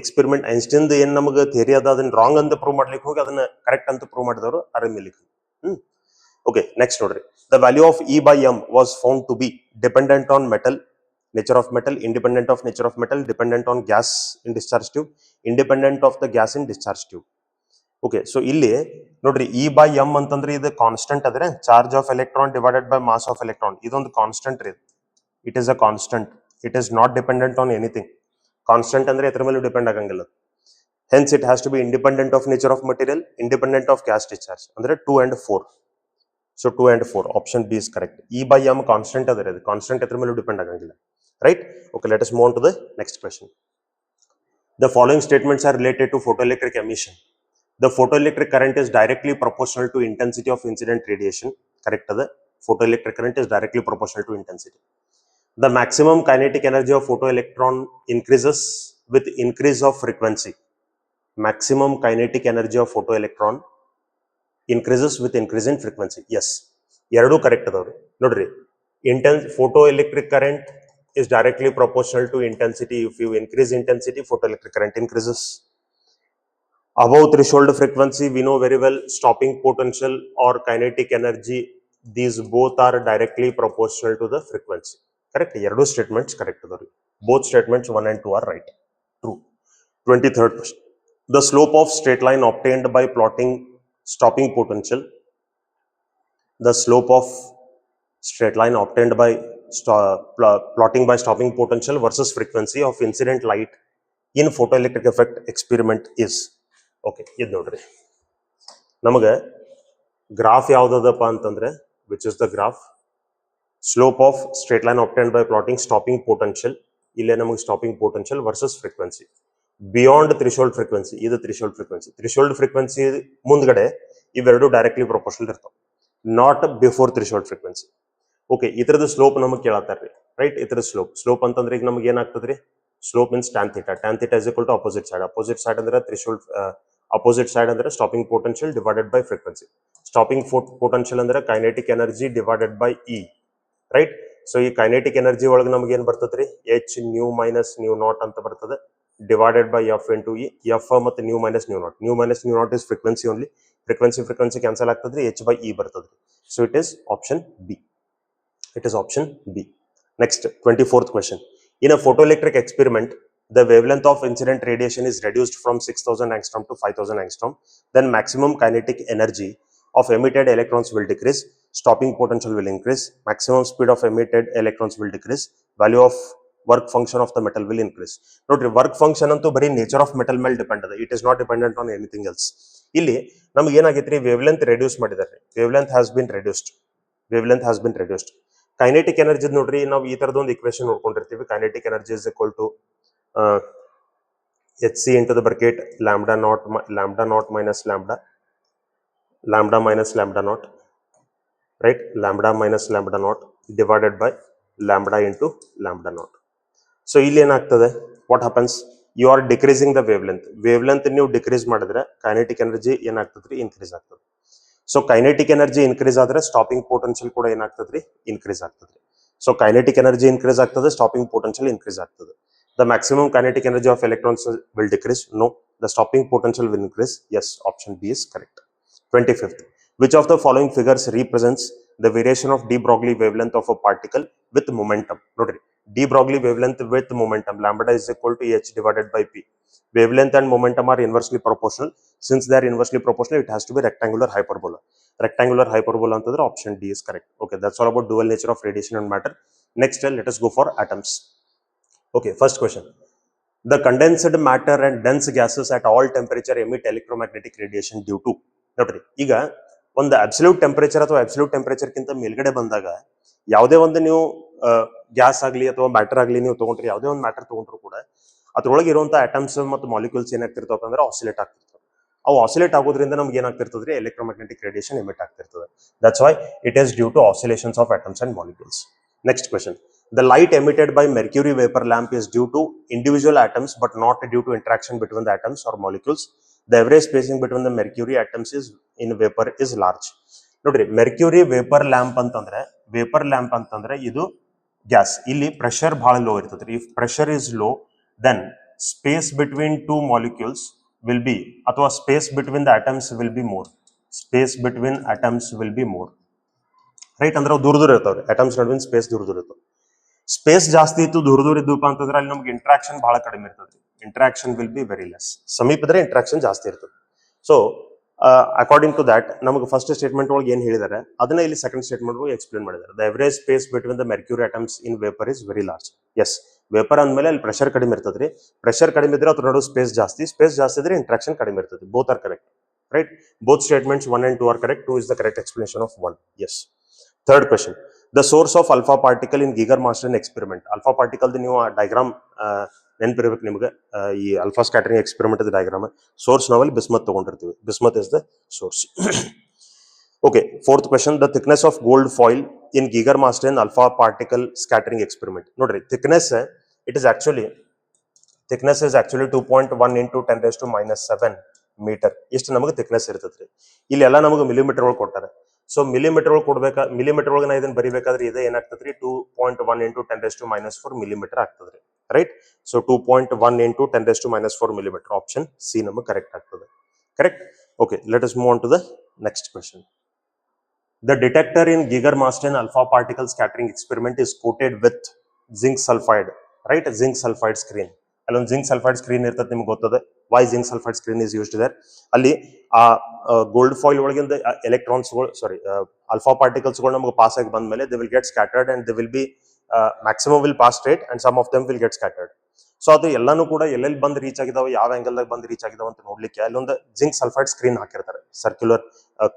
experiment, Einstein ಏನ್ ನಮಗೆ ಥಿಯರಿ ಅದ ಅದನ್ನ wrong ಅಂತ prove ಮಾಡ್ಲಿಕ್ಕೆ ಹೋಗಿ ಅದನ್ನ ಕರೆಕ್ಟ್ ಅಂತ ಪ್ರೂವ್ ಮಾಡಿದವರು R A Millikan. Okay, next ನೋಡ್ರಿ. The value of e by m was found to be dependent on metal, nature of metal, independent of nature of metal, dependent on gas in discharge tube, independent of the gas in discharge tube. Okay, so ಇಲ್ಲಿ ನೋಡ್ರಿ E by M ಅಂತಂದ್ರೆ ಇದು constant ಅದ್ರೆ charge of electron divided by mass of electron, ಇದೊಂದು constant ರೀ. It is a constant, it is not dependent on anything. Constant ಅಂದ್ರೆ ಇದ್ರ ಮೇಲೆ ಡಿಪೆಂಡ್ ಆಗಂಗಿಲ್ಲ. Hence it has to be independent of nature of material, independent of gas discharge, ಅಂದ್ರೆ 2 and 4. So 2 and 4 option B is correct. E by M constant ಅದ್ರೆ ಅದು constant ಇದ್ರ ಮೇಲೆ depend ಆಗಂಗಿಲ್ಲ, right? Okay, let us move on to the next question. The following statements are related to photoelectric emission. The photoelectric current is directly proportional to intensity of incident radiation. Correct? The photoelectric current is directly proportional to intensity. The maximum kinetic energy of photoelectron increases with increase of frequency. Maximum kinetic energy of photoelectron increases with increase in frequency. Yes, ಎರಡು correct ಅದಾವ್ರಿ. ನೋಡ್ರಿ, photoelectric current is directly proportional to intensity. If you increase intensity, photoelectric current increases. Above threshold frequency, we know very well stopping potential or kinetic energy, these both are directly proportional to the frequency. Correct? Eradu statements correct. Both statements 1 and 2 are right. True. 23rd question. The slope of straight line obtained by plotting stopping potential. The slope of straight line obtained by plotting by stopping potential versus frequency of incident light in photoelectric effect experiment is. Okay, ಇದು ನೋಡ್ರಿ, ನಮಗೆ graph ಯಾವ್ದದಪ್ಪ ಅಂತಂದ್ರೆ, which is the graph slope of straight line obtained by plotting stopping potential. ಇಲ್ಲೇ ನಮಗೆ stopping potential versus frequency beyond threshold frequency. ಇದು threshold frequency. Threshold frequency ಮುಂದ್ಗಡೆ ಇವೆರಡು ಡೈರೆಕ್ಟ್ಲಿ ಪ್ರೊಪೋರ್ಷನಲ್ ಇರ್ತಾವ, not before threshold frequency. Okay, ಇದ್ರದ್ದು slope ನಮಗೆ ಕೇಳತ್ತಾರ್ರಿ, right? ಇದ್ರ ಸ್ಲೋಪ್ ಅಂತಂದ್ರೆ ಈಗ ನಮಗೆ ಏನಾಗ್ತದ್ರಿ? Slope means tan theta. Tan theta is equal to opposite side. Opposite side ಅಂದ್ರೆ ಥ್ರೆಶೋಲ್ಡ್, ಅಪೋಸಿಟ್ ಸೈಡ್ ಅಂದ್ರೆ stopping potential divided by frequency. Stopping potential ಅಂದ್ರೆ kinetic energy divided by E, right? So ಈ kinetic energy ಒಳಗೆ ನಮಗೆ ಏನ್ ಬರ್ತದ್ರಿ? H nu minus nu naught ಅಂತ ಬರ್ತದೆ, divided by F into E. F ಮತ್ತೆ nu minus nu naught. Nu minus nu naught is frequency only. Frequency cancel ಆಗ್ತದ್ರಿ, H by E ಬರ್ತದ್ರಿ. So it is option B. It is option B. Next, 24th question. In a photoelectric experiment, the wavelength of incident radiation is reduced from 6000 angstrom to 5000 angstrom. Then maximum kinetic energy of emitted electrons will decrease. Stopping potential will increase. Maximum speed of emitted electrons will decrease. Value of work function of the metal will increase. Note, work function ಅಂತೂ ಬರೀ nature of metal ಮೇಲೆ depend ಅದ. It is not dependent on anything else. ಇಲ್ಲಿ ನಮ್ಗೆ ಏನಾಗೈತ್ರಿ? Wavelength reduce ಮಾಡಿದಾರೆ. Wavelength has been reduced. Wavelength has been reduced. Kinetic energy ನೋಡ್ರಿ, ನಾವು ಈ ತರದೊಂದು ಇಕ್ವೇಶನ್ ನೋಡ್ಕೊಂಡಿರ್ತೀವಿ. Kinetic energy is equal to H C into the bracket lambda naught minus lambda minus lambda naught, right? Lambda minus lambda naught divided by lambda into lambda naught. So ಇಲ್ಲಿ ಏನಾಗ್ತದೆ? What happens? You are decreasing the wavelength ನೀವು decrease ಮಾಡಿದ್ರೆ kinetic energy ಏನಾಗ್ತದ್ರಿ? Increase ಆಗ್ತದೆ. So kinetic energy increase ಆದ್ರೆ stopping potential ಕೂಡ ಏನಾಗ್ತದ್ರಿ? Increase ಆಗ್ತದ್ರಿ. ಸೊ ಕೈನೆಟಿಕ್ ಎನರ್ಜಿ ಇನ್ಕ್ರೀಸ್ ಆಗ್ತದೆ, ಸ್ಟಾಪಿಂಗ್ ಪೊಟೆನ್ಷಿಯಲ್ ಇನ್ಕ್ರೀಸ್ ಆಗ್ತದೆ. The maximum kinetic energy of electrons will decrease. No. The stopping potential will increase. Yes, option B is correct. 25th. Which of the following figures represents the variation of de Broglie wavelength of a particle with momentum? ನೋಡ್ರಿ, de Broglie wavelength with momentum, lambda is equal to h divided by p. Wavelength and momentum are inversely proportional. Since they are inversely proportional, it has to be rectangular hyperbola. Rectangular hyperbola ಅಂತಂದ್ರೆ option D is correct. Okay, that's all about dual nature of radiation and matter. Next, let us go for atoms. Okay, first question. The condensed matter and dense gases at all temperature emit electromagnetic radiation due to. ನೋಡ್ರಿ, ಈಗ ಒಂದು absolute temperature ಅಥವಾ absolute temperature ಕಿಂತ ಮೇಲ್ಗಡೆ ಬಂದಾಗ ಯಾವುದೇ ಒಂದು ನೀವು ಗ್ಯಾಸ್ ಆಗಲಿ ಅಥವಾ ಮ್ಯಾಟರ್ ಆಗಲಿ ನೀವು ತಗೊಂಡ್ರಿ, ಯಾವುದೇ ಒಂದು ಮ್ಯಾಟರ್ ತಗೊಂಡ್ರು ಕೂಡ ಅದ್ರೊಳಗೆ ಇರುವಂತ ಆಟಮ್ಸ್ ಮತ್ತು ಮಾಲಿಕ್ಯೂಲ್ಸ್ ಏನಾಗ್ತಿರ್ತಾವ ಅಂದ್ರೆ ಆಸಿಲೇಟ್ ಆಗ್ತಿರ್ತಾವೆ. ಅವು ಆಸಿಲೇಟ್ ಆಗೋದ್ರಿಂದ ನಮ್ಗೆ ಏನಾಗ್ತಿರ್ತದ್ರಿ? ಎಲೆಕ್ಟ್ರೋಮ್ಯಾಗ್ನೆಟಿಕ್ ರೇಡಿಯೇಷನ್ ಎಮಿಟ್ ಆಗ್ತಿರ್ತದೆ. That's why it is due to oscillations of atoms and molecules. Next question. The light emitted by mercury vapor lamp is due to individual atoms but not due to interaction between the atoms or molecules. The average spacing between the mercury atoms is in vapor is large. ನೋಡ್ರಿ ಮೆರ್ಕ್ಯೂರಿ vapour lamp ಅಂತಂದ್ರೆ ಇದು gas. ಇಲ್ಲಿ pressure ಬಹಳ low ಇರ್ತದೆ. If pressure is low then space between two molecules will be, ಅಥವಾ space between the atoms will be more. Space between atoms will be more, right. ಅಂದ್ರೆ ದೂರ ದೂರ ಇರ್ತಾವ್ರಿ ಅಟಮ್ಸ್ ನಡುವಿನ ಸ್ಪೇಸ್ ದೂರ ದೂರ ಇರ್ತಾವ. ಸ್ಪೇಸ್ ಜಾಸ್ತಿ ಇತ್ತು, ದೂರ ದೂರ ಇದ್ದಪ್ಪ ಅಂತಂದ್ರೆ ಅಲ್ಲಿ ನಮ್ಗೆ ಇಂಟ್ರಾಕ್ಷನ್ ಬಹಳ ಕಡಿಮೆ ಇರ್ತದೆ. Interaction will be very less. ಸಮೀಪದ್ರೆ ಇಂಟ್ರಾಕ್ಷನ್ ಜಾಸ್ತಿ ಇರ್ತದೆ. ಸೊ ಅಕಾರ್ಡಿಂಗ್ ಟು ದಟ್ ನಮಗೆ ಫಸ್ಟ್ ಸ್ಟೇಟ್ಮೆಂಟ್ ಒಳಗೆ ಏನ್ ಹೇಳಿದಾರೆ ಅದನ್ನ ಇಲ್ಲಿ ಸೆಕೆಂಡ್ ಸ್ಟೇಟ್ಮೆಂಟ್ ಒಳಗೆ ಎಕ್ಸ್ಪ್ಲೇನ್ ಮಾಡಿದ್ದಾರೆ. The average space between the mercury atoms in vapour is very large. Yes, vapour ಅಂದ್ಮೇಲೆ ಅಲ್ಲಿ ಪ್ರೆಷರ್ ಕಡಿಮೆ ಇರ್ತದ್ರಿ. ಪ್ರೆಷರ್ ಕಡಿಮೆ ಇದ್ರೆ ಅದ್ರ ನಡುವೆ ಸ್ಪೇಸ್ ಜಾಸ್ತಿ ಇದ್ರೆ ಇಂಟ್ರಾಕ್ಷನ್ ಕಡಿಮೆ ಇರ್ತದೆ. Both are correct, right. Both statements 1 and 2 are correct. 2 is the correct explanation of 1. Yes. Third question. The source of alpha particle in Geiger-Masterson experiment. Alpha particle the new diagram ನೆನಪಿರ್ಬೇಕು ನಿಮಗೆ. ಈ alpha scattering experiment diagram source ನಾವಲ್ಲಿ bismuth ತಗೊಂಡಿರ್ತೀವಿ. Bismuth is the source. Okay, fourth question. The thickness of gold foil in Geiger Marsden alpha particle scattering experiment. ನೋಡ್ರಿ, thickness is actually 2.1 into 10⁻⁻⁷ metre. ಇಷ್ಟು ನಮಗೆ thickness ಇರ್ತದ್ರಿ. ಇಲ್ಲಿ ಎಲ್ಲ ನಮಗೆ ಮಿಲಿಮೀಟರ್ ಒಳಗೆ ಕೊಟ್ಟಾರೆ. ಸೊ ಮಿಲಿಮೀಟರ್ ಒಳಗೆ ಮಿಲಿಮೀಟರ್ ಒಳಗೆ ನಾ ಇದನ್ನ ಬರಿಬೇಕಾದ್ರೆ ಇದು ಏನಾಗ್ತದ್ರಿ 2.1 into 10⁻⁴ ಮಿಲಿಮೀಟರ್ ಆಗ್ತದ್ರಿ, right. So 2.1 into 10⁻⁴ millimetre. Option C ನಮಗೆ ಕರೆಕ್ಟ್ ಆಗ್ತದೆ. Correct. Okay, let us move on to the next question. The detector in Geiger-Masterson alpha particle scattering experiment is coated with zinc sulfide, right? Zinc sulfide screen. ಅಲ್ಲೊಂದು zinc sulphide screen ಇರ್ತದೆ, ನಿಮ್ಗೆ ಗೊತ್ತದೆ. Why zinc sulphide screen is used there. ಅಲ್ಲಿ ಆ gold foil ಒಳಗಿಂದ ಎಲೆಕ್ಟ್ರಾನ್ಸ್ಗಳು, alpha ಪಾರ್ಟಿಕಲ್ಸ್ಗಳು ನಮಗೆ pass ಆಗಿ ಬಂದ ಮೇಲೆ they will get scattered and they will be maximum will pass straight and some of them will get scattered. So ಅದು ಎಲ್ಲಾನು ಕೂಡ ಎಲ್ಲೆಲ್ಲಿ ಬಂದು ರೀಚ್ ಆಗಿದಾವೆ, ಯಾವ ಆಂಗಲ್ದಾಗ ಬಂದು ರೀಚ್ ಆಗಿದಾವೆ ಅಂತ ನೋಡ್ಲಿಕ್ಕೆ ಅಲ್ಲೊಂದು ಜಿಂಕ್ ಸಲ್ಫೈಡ್ ಸ್ಕ್ರೀನ್ ಹಾಕಿರ್ತಾರೆ. ಸರ್ಕ್ಯುಲರ್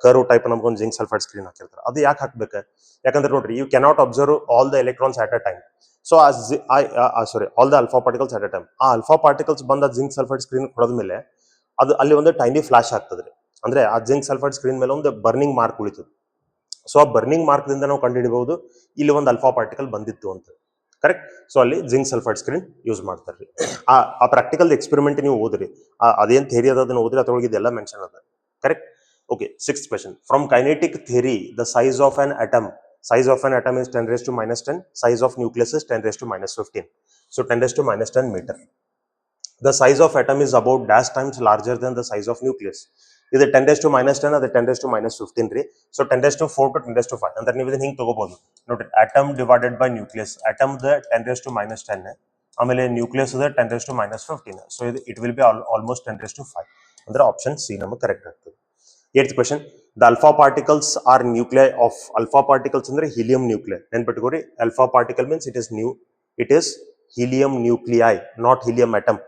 ಕರ್ವ್ ಟೈಪ್ ನಮ್ಗೊಂದು ಜಿಂಕ್ ಸಲ್ಫೈಡ್ ಸ್ಕ್ರೀನ್ ಹಾಕಿರ್ತಾರೆ. ಅದು ಯಾಕೆ ಹಾಕ್ಬೇಕು? ಯಾಕಂದ್ರೆ ನೋಡ್ರಿ, you cannot observe all the electrons at a time. So all the alpha particles at a time. ಆ ಅಲ್ಫಾ ಪಾರ್ಟಿಕಲ್ಸ್ ಬಂದ ಜಿಂಕ್ ಸಲ್ಫೈಡ್ ಸ್ಕ್ರೀನ್ ಹೊಡೆದ್ಮೇಲೆ ಅದು ಅಲ್ಲಿ ಒಂದು ಟೈನಿ ಫ್ಲಾಶ್ ಆಗ್ತದ್ರಿ. ಅಂದ್ರೆ ಆ ಜಿಂಕ್ ಸಲ್ಫೈಡ್ ಸ್ಕ್ರೀನ್ ಮೇಲೆ ಒಂದು ಬರ್ನಿಂಗ್ ಮಾರ್ಕ್ ಉಳಿತದೆ. ಸೊ ಆ ಬರ್ನಿಂಗ್ ಮಾರ್ಕ್ ದಿಂದ ನಾವು ಕಂಡುಹಿಡಿಯಬಹುದು ಇಲ್ಲಿ ಒಂದು ಅಲ್ಫಾ ಪಾರ್ಟಿಕಲ್ ಬಂದಿತ್ತು ಅಂತ. ಕರೆಕ್ಟ್. ಸೊ ಅಲ್ಲಿ ಜಿಂಕ್ ಸಲ್ಫೈಡ್ ಸ್ಕ್ರೀನ್ ಯೂಸ್ ಮಾಡ್ತಾರ್ರಿ. ಆ ಪ್ರಾಕ್ಟಿಕಲ್ ಎಕ್ಸ್ಪೆರಿಮೆಂಟ್ ನೀವು ಓದ್ರಿ, ಅದೇನ್ ಥಿಯರಿ ಅದ ಅದನ್ನ ಓದ್ರಿ, ಅದ್ರೊಳಗೆ ಇದೆಲ್ಲ ಮೆನ್ಷನ್ ಅದ. Correct. Okay, sixth question. From kinetic theory the size of an atom is 10⁻⁻10. Size of nucleus is 10⁻⁻15. So 10⁻⁻10 meter. The size of atom is about dash times larger than the size of nucleus. ಇದು 10⁻⁻10 ಅದು 10⁻⁻15 ರೀ. So 10⁻⁴ to 10⁻⁵ ಅಂದ್ರೆ ನೀವು ಇದನ್ನ ಹಿಂಗೆ ತಗೋಬಹುದು. ನೋಡ್ರಿ, atom divided by nucleus. Atom the 10⁻⁻10, ಆಮೇಲೆ ನ್ಯೂಕ್ಲಿಯಸ್ ದ 10⁻⁻15. ಸೊ ಇದು ಇಟ್ ವಿಲ್ ಬಿ ಆಲ್ಮೋಸ್ಟ್ 10⁻⁵. ಅಂದ್ರೆ ಆಪ್ಷನ್ ಸಿ ನಮಗೆ ಕರೆಕ್ಟ್ ಆಗ್ತದೆ. Eighth question. The alpha particles are nuclei of. Alpha particles ಅಂದ್ರೆ ಹೀಲಿಯಂ ನ್ಯೂಕ್ಲಿಯೈ. ನೆನ್ಪಿಟ್ಕೋರಿ, alpha particle means it is helium nuclei, not helium atom.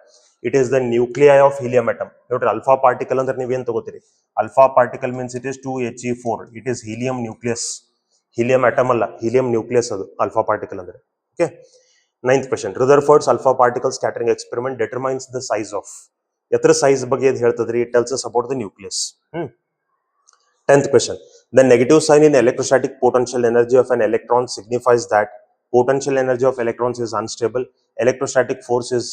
It is the nuclei of helium atom. ನೋಡ್ರಿ, alpha particle ಅಂದ್ರೆ ನೀವೇನ್ ತಗೋತೀರಿ? Alpha particle means it is 2He4. It is helium nucleus. Helium atom ಅಲ್ಲ, helium nucleus ಅದು alpha particle ಅಂದ್ರೆ. Okay. Ninth question. Rutherford's alpha particle scattering experiment determines the size of. ಎತ್ರ size ಬಗ್ಗೆ ಇದು ಹೇಳ್ತದ್ರಿ? It tells us about the nucleus. 10th question. The negative sign in electrostatic potential energy of an electron signifies that potential energy of electrons is unstable. Electrostatic force is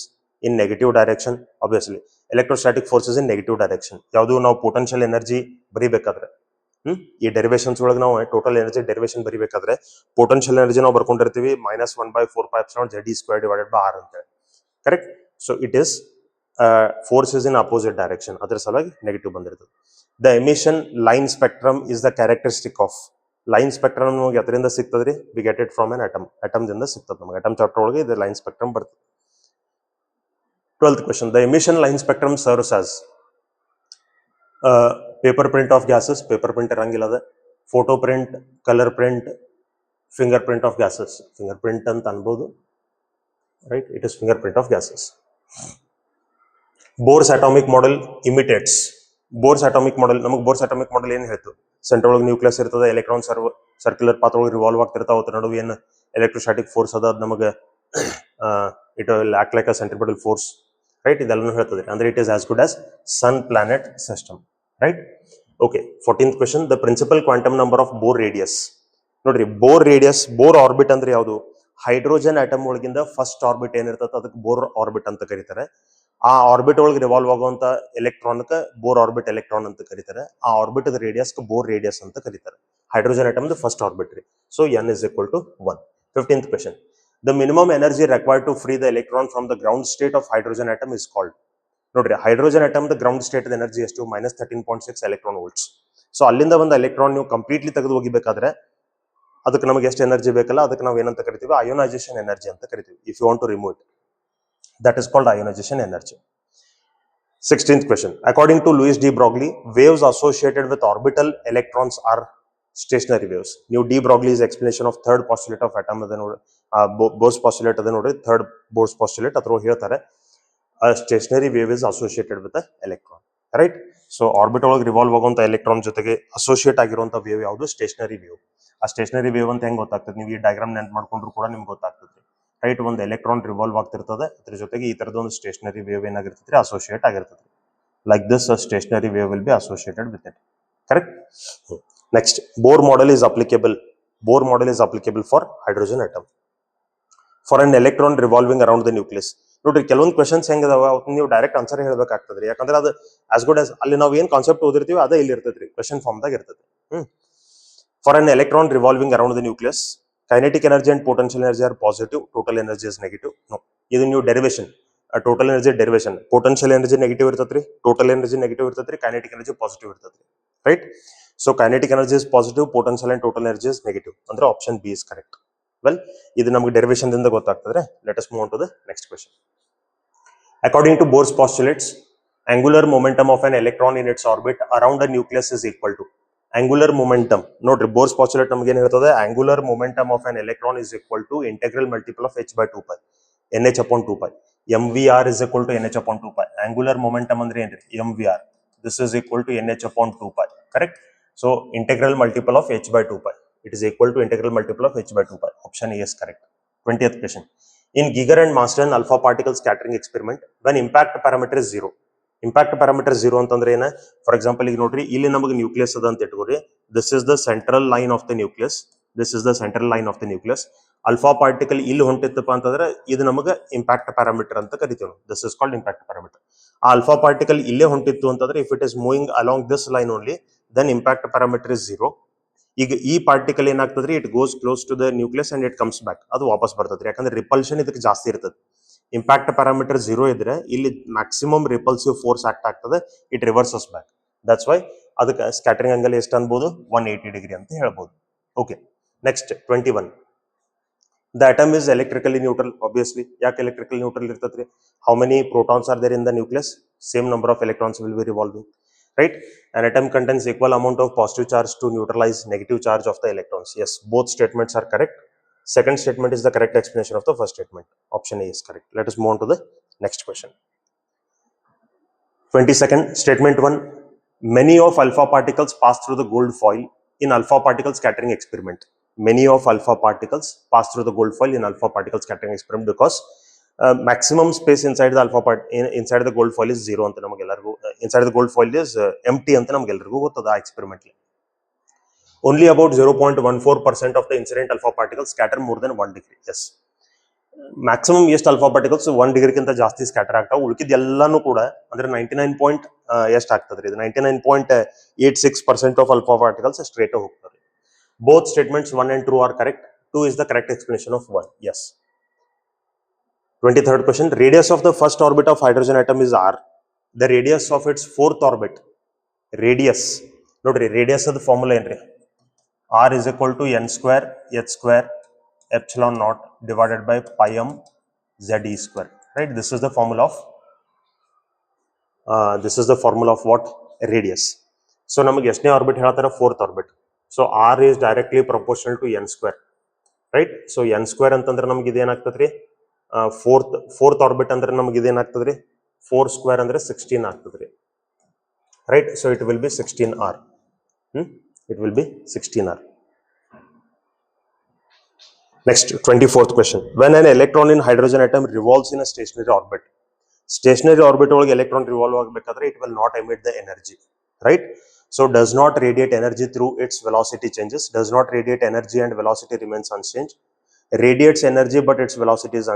in negative direction. Obviously, electrostatic force is in negative direction. ಯಾವುದು ನಾವು potential energy ಬರಿಬೇಕಾದ್ರೆ ಈ derivations ಒಳಗೆ ನಾವು total energy derivation ಬರಿಬೇಕಾದ್ರೆ potential energy ನಾವು ಬರ್ಕೊಂಡಿರ್ತೀವಿ -1/4πε0 ಅಂತ. Correct. So it is force is in opposite direction. ಅದರ ಸಲುವಾಗಿ ನೆಗೆಟಿವ್ ಬಂದಿರ್ತದೆ. The emission line spectrum is the characteristic of. Line spectrum ನಮಗೆ ಅದರಿಂದ ಸಿಗ್ತದ್ರಿ? We get it from an atom. Atom ದಿಂದ ಸಿಗ್ತದೆ ನಮಗೆ. ಅಟಮ್ ಚಾಪ್ಟರ್ ಒಳಗೆ ಇದು ಲೈನ್ ಸ್ಪೆಕ್ಟ್ರಮ್ ಬರ್ತದೆ. 12th question. The emission line spectrum serves as paper print of gases. Paper print ಇರಂಗಿಲ್ಲ ಅದ. Photo print, color print, fingerprint of gases. Fingerprint ಅಂತ ಅನ್ಬೋದು, right? It is fingerprint of gases. Bohr's atomic model imitates. Bohr's atomic model. ನಮಗೆ Bohr's atomic model ಏನ್ ಹೇಳ್ತು? Centre ಒಳಗೆ nucleus ಇರ್ತದೆ, electron circular path ಒಳಗೆ ರಿವಾಲ್ವ್ ಆಗ್ತಿರ್ತಾವ, ಅದ್ರ ನಡುವೆ ಏನು ಎಲೆಕ್ಟ್ರೋಸ್ಟಾಟಿಕ್ ಫೋರ್ಸ್ ಅದ, ಅದು ನಮಗೆ it will act like a centripetal force, right? ಇದೆಲ್ಲನೂ ಹೇಳ್ತದೆ. ಅಂದ್ರೆ it is as good as sun planet system, right? Okay. 14th question. The principal quantum number of Bohr radius. ನೋಡ್ರಿ, ಬೋರ್ ರೇಡಿಯಸ್, ಬೋರ್ ಆರ್ಬಿಟ್ ಅಂದ್ರೆ ಯಾವುದು? Hydrogen atom ಒಳಗಿಂದ first orbit ಏನಿರ್ತದೆ ಅದಕ್ಕೆ bore orbit ಅಂತ ಕರೀತಾರೆ. ಆ ಆರ್ಬಿಟ್ ಒಳಗೆ ರಿವಾಲ್ವ್ ಆಗುವಂತ ಎಲೆಕ್ಟ್ರಾನ್ ಬೋರ್ ಆರ್ಬಿಟ್ ಎಲೆಕ್ಟ್ರಾನ್ ಅಂತ ಕರೀತಾರೆ. ಆ ಆರ್ಬಿಟ್ ರೇಡಿಯಸ್ ಬೋರ್ ರೇಡಿಯಸ್ ಅಂತ ಕರೀತಾರೆ. ಹೈಡ್ರೋಜನ್ ಆಟಮ್ ಫಸ್ಟ್ ಆರ್ಬಿಟ್ ರೀ. So n is equal to 1. 15th question. The minimum energy required to free the electron from the ground state of hydrogen atom is called. ನೋಡ್ರಿ, hydrogen atom ground state energy ಎಷ್ಟು? -13.6 electron volts. So ಅಲ್ಲಿಂದ ಒಂದು electron ನೀವು completely ತೆಗೆದು ಹೋಗಿಬೇಕಾದ್ರೆ ಅದಕ್ಕೆ ನಮಗೆ ಎಷ್ಟು energy ಬೇಕಲ್ಲ, ಅದಕ್ಕೆ ನಾವು ಏನಂತ ಕರಿತೀವಿ? ಅಯೋನೈಸೇಷನ್ ಎನರ್ಜಿ ಅಂತ ಕರಿತೀವಿ. If you want to remove it, that is called ionization energy. 16th question. According to Louis de Broglie, waves associated with orbital electrons are stationary waves. New de Broglie's explanation of third postulate of atom Bohr's postulate adha nodri, third Bohr's postulate athro ಹೇಳ್ತಾರೆ a stationary wave is associated with the electron, right? So orbit ಒಳಗೆ revolve ಆಗುವಂತ electron ಜೊತೆಗೆ associate ಆಗಿರುವಂತ wave ಯಾವುದು? Stationary wave. ಆ stationary wave ಅಂತ ಹೆಂಗ್ ಗೊತ್ತಾಗ್ತದೆ? ನೀವು ಈ ಡಯಾಗ್ರಾಮ್ ನೆನ್ಪು ಮಾಡ್ಕೊಂಡ್ರು ಕೂಡ ನಿಮ್ಗೆ ಗೊತ್ತಾಗ್ತದೆ, ರೈಟ್? ಒಂದು ಎಲೆಕ್ಟ್ರಾನ್ ರಿವಾಲ್ವ್ ಆಗ್ತಿರ್ತದೆ, ಅದ್ರ ಜೊತೆಗೆ ಈ ತರದ ಒಂದು ಸ್ಟೇಷನರಿ ವೇವ್ ಏನಾಗಿರ್ತದೆ? ಅಸೋಸಿಯೇಟ್ ಆಗಿರ್ತದೆ. Like this stationary wave will be associated with it, correct? Next, Bohr model is applicable. Bohr model is applicable for hydrogen atom for an electron revolving around the nucleus. ನೋಡ್ರಿ, ಕೆಲವೊಂದು questions ಹೆಂಗದಾವ ನೀವು direct answer ಹೇಳ್ಬೇಕಾಗ್ತದ್ರಿ. ಯಾಕಂದ್ರೆ ಅದು as good as ಅಲ್ಲಿ ನಾವು ಏನ್ concept ಓದಿರ್ತೀವಿ ಅದೇ ಇಲ್ಲಿ ಇರ್ತೈತ್ರಿ, ಕ್ವೆಶನ್ ಫಾರ್ಮ್ ದಾಗ ಇರ್ತದೆ. For an electron revolving around the nucleus, kinetic energy and potential energy are positive, total energy is negative. No, ಇದು ನೀವು derivation, total energy derivation. Potential energy negative ಇರ್ತೈತ್ರಿ, ಟೋಟಲ್ ಎನರ್ಜಿ ನೆಗೆಟಿವ್ ಇರ್ತೈತ್ರಿ, kinetic energy positive ಇರ್ತೈತ್ರಿ, right? So kinetic energy is positive, potential and total energy is negative. ಅಂದ್ರೆ option B is correct. Well, ಇದು ನಮಗೆ derivation ದಿಂದ ಗೊತ್ತಾಗ್ತದೆ. Let us move on to the next question. According to Bohr's postulates, angular momentum of an electron in its orbit around a nucleus is equal to angular momentum. ನೋಡ್ರಿ, Bohr's postulate ನಮಗೆ ಏನ್ ಹೇಳ್ತದೆ? angular momentum of an electron is equal to integral multiple of h by 2 pi nh upon 2 pi. mvr is equal to nh upon 2 pi. angular momentum ಅಂದ್ರೆ ಏನ್ರಿ? mvr. this is equal to nh upon 2 pi, correct? so integral multiple of h by 2 pi, it is equal to integral multiple of h by 2 pi. option A is correct. 20th question. In Giger and Marsden alpha particle scattering experiment, when impact parameter is 0. Impact parameter 0 ಅಂತಂದ್ರೆ ಏನ? For example ಈಗ ನೋಡ್ರಿ, ಇಲ್ಲಿ ನಮಗೆ nucleus ಅದ ಅಂತ ಇಟ್ಕೋರಿ. This is the central line of the nucleus. This is the central line of the nucleus. Alpha particle ಇಲ್ಲಿ ಹೊಂಟಿತ್ತಪ್ಪ ಅಂತಂದ್ರೆ ಇದು ನಮಗೆ ಇಂಪ್ಯಾಕ್ಟ್ ಪ್ಯಾರಾಮೀಟರ್ ಅಂತ ಕರಿತೀವಿ. This is called impact parameter. ಆ ಅಲ್ಫಾ ಪಾರ್ಟಿಕಲ್ ಇಲ್ಲೇ ಹೊಂಟಿತ್ತು ಅಂತಂದ್ರೆ, if it is moving along this line only, then impact parameter is 0. ಈಗ ಈ ಪಾರ್ಟಿಕಲ್ ಏನಾಗ್ತದ್ರಿ? It goes close to the nucleus and it comes back. ಅದು ವಾಪಸ್ ಬರ್ತದ್ರಿ, ಯಾಕಂದ್ರೆ ರಿಪಲ್ಷನ್ ಇದಕ್ಕೆ ಜಾಸ್ತಿ ಇರ್ತದೆ. ಇಂಪ್ಯಾಕ್ಟ್ ಪ್ಯಾರಾಮೀಟರ್ 0 ಇದ್ರೆ ಇಲ್ಲಿ ಮ್ಯಾಕ್ಸಿಮಮ್ ರಿಪಲ್ಸಿವ್ ಫೋರ್ಸ್ ಆಕ್ಟ್ ಆಗ್ತದೆ, it reverses back. That's why ಅದಕ್ಕೆ ಸ್ಕ್ಯಾಟರಿಂಗ್ ಆಂಗಲ್ ಎಷ್ಟು ಅನ್ಬೋದು? 180 ಡಿಗ್ರಿ ಅಂತ ಹೇಳ್ಬೋದು. Okay, next 21. The atom is electrically neutral. obviously, ಯಾಕೆ ಎಲೆಕ್ಟ್ರಿಕಲ್ ನ್ಯೂಟ್ರಲ್ ಇರ್ತದ್ರಿ? How many protons are there in the nucleus? Same number of electrons will be revolving, right? An atom contains equal amount of positive charge to neutralize negative charge of the electrons. Yes, both statements are correct. Second statement is the correct explanation of the first statement. Option A is correct. Let us move on to the next question. 22nd, statement 1. Many of alpha particles pass through the gold foil in alpha particle scattering experiment. Many of alpha particles pass through the gold foil in alpha particle scattering experiment because maximum space inside the alpha part inside the gold foil is 0 ಅಂತ ನಮಗೆಲ್ಲರಿಗೂ. inside the gold foil is empty ಅಂತ ನಮಗೆಲ್ಲರಿಗೂ ಗೊತ್ತದ ಆ experiment. Only about 0.14% of the incident alpha particles scatter more than 1 degree. Yes, maximum ಎಷ್ಟು alpha particles 1 ಡಿಗ್ರಿಗಿಂತ ಜಾಸ್ತಿ scatter ಆಗ್ತಾವೆ. ಉಳಿಕಿದ ಎಲ್ಲಾನು ಕೂಡ ಅಂದ್ರೆ 99 ಎಷ್ಟು ಆಗ್ತದ್ರಿ? ಇದು 99.86% ಆಫ್ ಅಲ್ಫಾ ಪಾರ್ಟಿಕಲ್ಸ್ ಸ್ಟ್ರೇಟ್ ಹೋಗ್ತದೆ. Both statements 1 and 2 are correct. 2 is the correct explanation of 1. Yes. 23rd question. Radius of the first orbit of hydrogen atom is r. The radius of its fourth orbit. Radius. ನೋಡ್ರಿ, radius ಅದ formula ಏನ್ರಿ? r is equal to n square h square epsilon naught divided by pi m z e square, right? This is the formula of what? Radius. So ನಮಗೆ ಎಷ್ಟನೇ orbit ಹೇಳ್ತಾರೆ? Fourth orbit. So r is directly proportional to n square, right? So n square ಅಂತಂದ್ರೆ ನಮಗೆ ಇದೇನಾಗ್ತದ್ರಿ? Fourth orbit ಅಂದ್ರೆ ನಮಗೆ ಇದೇನಾಗ್ತದ್ರಿ? 4 square ಅಂದ್ರೆ 16 ಆಗ್ತದ್ರಿ, right? So it will be 16r. It will be 16r. Next, 24th question. When an electron in hydrogen atom revolves in a stationary orbit, stationary orbit ಒಳಗೆ electron revolve ಆಗಬೇಕಾದ್ರೆ it will not emit the energy, right? So does not radiate energy through its velocity changes, does not radiate energy and velocity remains unchanged. Radiates energy but its velocity is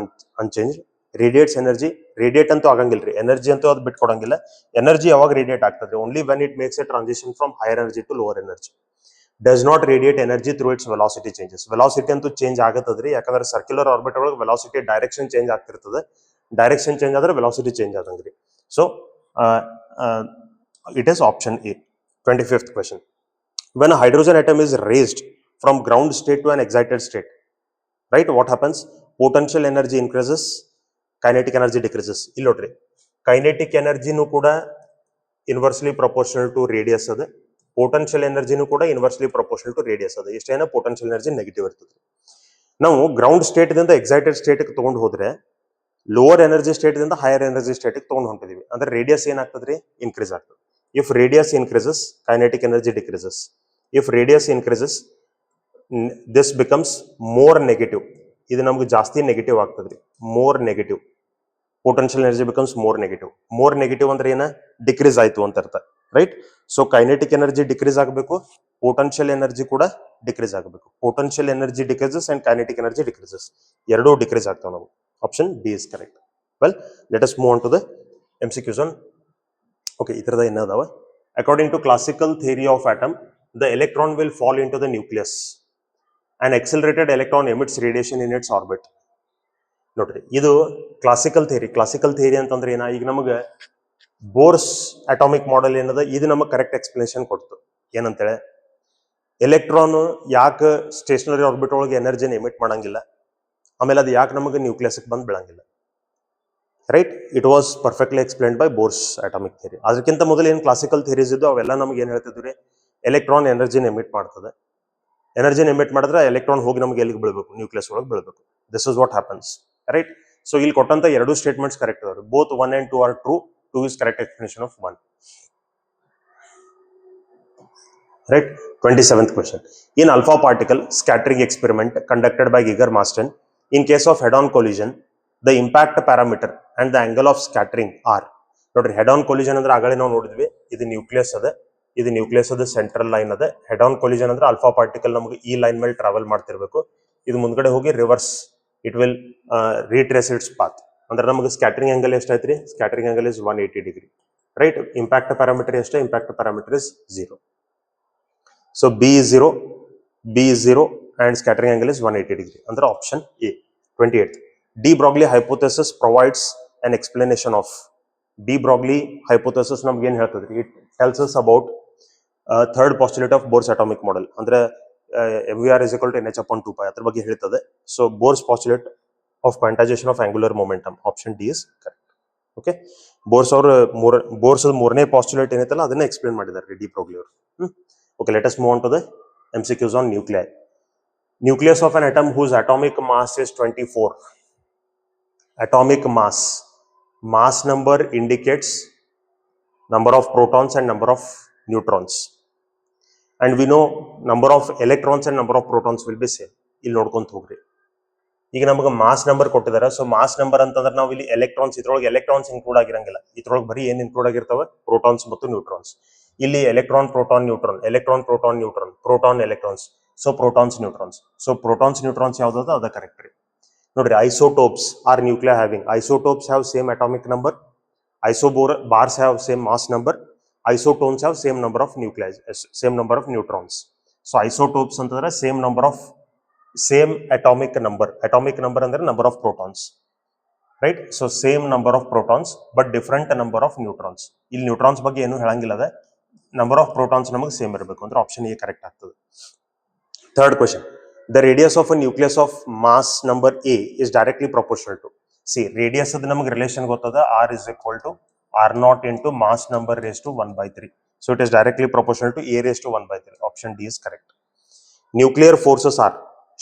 unchanged. Radiates energy, radiate ಅಂತೂ ಆಗಂಗಿಲ್ಲ ರೀ, energy ಅಂತೂ ಅದು ಬಿಟ್ಕೊಡಂಗಿಲ್ಲ. Energy ಯಾವಾಗ radiate ಆಗ್ತದೆ? Only when it makes a transition from higher energy to lower energy. Does not radiate energy through its velocity changes. Velocity ಅಂತೂ change ಆಗತ್ತದ್ರಿ, ಯಾಕಂದ್ರೆ ಸರ್ಕ್ಯುಲರ್ ಆರ್ಬಿಟ್ ಒಳಗೆ ವೆಲಾಸಿಟಿ ಡೈರೆಕ್ಷನ್ ಚೇಂಜ್ ಆಗ್ತಿರ್ತದೆ. ಡೈರೆಕ್ಷನ್ ಚೇಂಜ್ ಆದ್ರೆ velocity change ಆದಂಗ್ರಿ. So it is option A. 25th question. When a hydrogen atom is raised from ground state to an excited state, right, what happens? Potential energy increases, kinetic energy decreases. ಇಲ್ಲಿ ನೋಡ್ರಿ, kinetic energy ನು ಕೂಡ inversely proportional to radius ಅದ, potential energy ನು ಕೂಡ inversely proportional to radius ಅದ. ಎಷ್ಟೇನ potential energy negative ಇರ್ತದೆ. ನಾವು ಗ್ರೌಂಡ್ ಸ್ಟೇಟ್ ದಿಂದ ಎಕ್ಸೈಟೆಡ್ ಸ್ಟೇಟ್ ತಗೊಂಡು ಹೋದ್ರೆ ಲೋವರ್ ಎನರ್ಜಿ ಸ್ಟೇಟ್ ದಿಂದ ಹೈಯರ್ ಎನರ್ಜಿ ಸ್ಟೇಟ್ ತಗೊಂಡು ಹೊಂಟಿದೀವಿ ಅಂದ್ರೆ ರೇಡಿಯಸ್ ಏನಾಗ್ತದ್ರಿ? ಇನ್ಕ್ರೀಸ್ ಆಗ್ತದೆ. If radius increases, kinetic energy decreases. If radius increases, this becomes more negative. ಇದು ನಮ್ಗೆ ಜಾಸ್ತಿ ನೆಗೆಟಿವ್ ಆಗ್ತದ್ರಿ, more negative. Potential energy becomes more negative. More negative ಅಂದ್ರೆ ಏನ? ಡಿಕ್ರೀಸ್ ಆಯ್ತು ಅಂತ ಅರ್ಥ, right? So kinetic energy decrease ಆಗಬೇಕು, ಪೊಟೆನ್ಷಿಯಲ್ ಎನರ್ಜಿ ಕೂಡ ಡಿಕ್ರೀಸ್ ಆಗಬೇಕು. Potential energy decreases and kinetic energy decreases, ಎರಡೂ ಡಿಕ್ರೀಸ್ ಆಗ್ತಾವ ನಾವು. Option D is correct. Well, let us move on to the MCQs on. Okay, ಇದರದ ಏನದಾವ? According to classical theory of atom, the electron will fall into the nucleus. An accelerated electron emits radiation in its orbit. ನೋಡ್ರಿ, ಇದು classical theory. Classical theory ಅಂತಂದ್ರೆ ಏನ? ಈಗ ನಮಗೆ Bohr's atomic model ಏನದ, ಇದು ನಮಗೆ ಕರೆಕ್ಟ್ ಎಕ್ಸ್ಪ್ಲನೇಷನ್ ಕೊಡ್ತು. ಏನಂತೇಳಿ, ಎಲೆಕ್ಟ್ರಾನ್ ಯಾಕೆ ಸ್ಟೇಷನರಿ ಆರ್ಬಿಟ್ ಒಳಗೆ ಎನರ್ಜಿನ ಎಮಿಟ್ ಮಾಡಂಗಿಲ್ಲ, ಆಮೇಲೆ ಅದು ಯಾಕೆ ನಮಗೆ ನ್ಯೂಕ್ಲಿಯಸ್ಗೆ ಬಂದು ಬೀಳಂಗಿಲ್ಲ, right? It was perfectly explained by Bohr's atomic theory. ಅದಕ್ಕಿಂತ ಮೊದಲು ಏನು ಕ್ಲಾಸಿಕಲ್ ಥಿಯರೀಸ್ ಇದ್ದು ಅವೆಲ್ಲ ನಮ್ಗೆ ಏನು ಹೇಳ್ತಿದ್ವಿ? ಎಲೆಕ್ಟ್ರಾನ್ ಎನರ್ಜಿನ ಎಮಿಟ್ ಮಾಡ್ತದೆ, ಎನರ್ಜಿನ ಎಮಿಟ್ ಮಾಡಿದ್ರೆ ಎಲೆಕ್ಟ್ರಾನ್ ಹೋಗಿ ನಮ್ಗೆ ಎಲ್ಲಿಗೆ ಬೀಳಬೇಕು? ನ್ಯೂಕ್ಲಿಯಸ್ ಒಳಗೆ ಬೀಳಬೇಕು. This is what happens, right? So ಇಲ್ಲಿ ಕೊಟ್ಟಂತ ಎರಡು ಸ್ಟೇಟ್ಮೆಂಟ್ಸ್ ಕರೆಕ್ಟ್ ಅದಾವೆ. Both 1 and 2 are true. 2 is correct explanation of 1. Right? 27th question. In alpha particle scattering experiment conducted by Giger-Masten, in case of head-on collision, the impact parameter and the angle of scattering are. ನೋಡ್ರಿ, head on collision ಅಂದ್ರೆ ಆಗಲೇ ನಾವು ನೋಡಿದ್ವಿ, ಇದು nucleus ಅದ, ಇದು nucleus ಅದ central line ಅದ. ಹೆಡ್ ಆನ್ ಕೊಲಿಜನ್ ಅಂದ್ರೆ ಅಲ್ಫಾ ಪಾರ್ಟಿಕಲ್ ನಮಗೆ ಈ ಲೈನ್ ಮೇಲೆ ಟ್ರಾವೆಲ್ ಮಾಡ್ತಿರ್ಬೇಕು, ಇದು ಮುಂದ್ಗಡೆ ಹೋಗಿ reverse it will retrace its path. ಅಂದ್ರೆ ನಮಗೆ ಸ್ಕ್ಯಾಟರಿಂಗ್ ಆಂಗಲ್ ಎಷ್ಟಾಯ್ತ್ರಿ? Scattering angle is 180 degree, right? Impact parameter ಎಷ್ಟು? Impact parameter is 0. So B is 0, B is 0 and scattering angle is 180 degree. Under option A. 28th. De Broglie hypothesis provides an explanation of. De Broglie hypothesis ನಮ್ಗೆ ಏನು ಹೇಳ್ತದ್ರಿ? It tells us about third postulate of Bohr's atomic model. ಅಂದ್ರೆ mvr is equal to nh upon 2 pi ಅದ್ರ ಬಗ್ಗೆ ಹೇಳ್ತದೆ. So Bohr's postulate of quantization of angular momentum. Option D is correct. Okay. Bohr's ಮೂರನೇ postulate ಏನೈತಲ್ಲ ಅದನ್ನ explain ಮಾಡಿದ್ದಾರೆ D Broglie ಅವರು. Okay, let us move on to the MCQs on nuclei. Nucleus of an atom whose atomic mass is 24. Atomic mass. Mass number indicates number of protons and number of neutrons. And we know number of electrons and number of protons will be same. ಇಲ್ಲಿ ನೋಡ್ಕೊಂತ ಹೋಗ್ರಿ. ಈಗ ನಮಗೆ mass number ಕೊಟ್ಟಿದ್ದಾರೆ. So mass number ಅಂತಂದ್ರೆ ನಾವು ಇಲ್ಲಿ electrons, ಇದ್ರೊಳಗೆ ಎಲೆಕ್ಟ್ರಾನ್ಸ್ ಇನ್ಕ್ಲೂಡ್ ಆಗಿರಂಗಿಲ್ಲ. ಇದ್ರೊಳಗೆ ಬರೀ ಏನ್ ಇನ್ಕ್ಲೂಡ್ ಆಗಿರ್ತವೆ? ಪ್ರೋಟಾನ್ಸ್ ಮತ್ತು ನ್ಯೂಟ್ರಾನ್ಸ್. ಇಲ್ಲಿ electron proton neutron, electron proton neutron, proton electrons. So protons neutrons. So protons neutrons ಯಾವ್ದು ಅದ ಕರೆಕ್ಟ್ ರೀ. ನೋಡ್ರಿ, isotopes are nuclear having. Isotopes have same atomic number. Isobars have same mass number. Isotones have same number of nuclei, same number of neutrons. So isotopes ಅಂತಂದ್ರೆ same number of same atomic number. Atomic number ಅಂದ್ರೆ number of protons, right? So same number of protons but different number of neutrons. ಇಲ್ಲಿ neutrons ಬಗ್ಗೆ ಏನು ಹೇಳಂಗಿಲ್ಲ ಅದ. Number of protons ನಮಗೆ same ಇರಬೇಕು ಅಂದ್ರೆ ಆಪ್ಷನ್ ಎ ಕರೆಕ್ಟ್ ಆಗ್ತದೆ. Third question. The radius of a nucleus of mass number A is directly proportional to. See, radius ಅದು ನಮಗೆ ರಿಲೇಷನ್ ಗೊತ್ತದ. R is equal to R0 into mass number raised to 1/3. So it is directly proportional to A raised to 1/3. Option D is correct. Nuclear forces are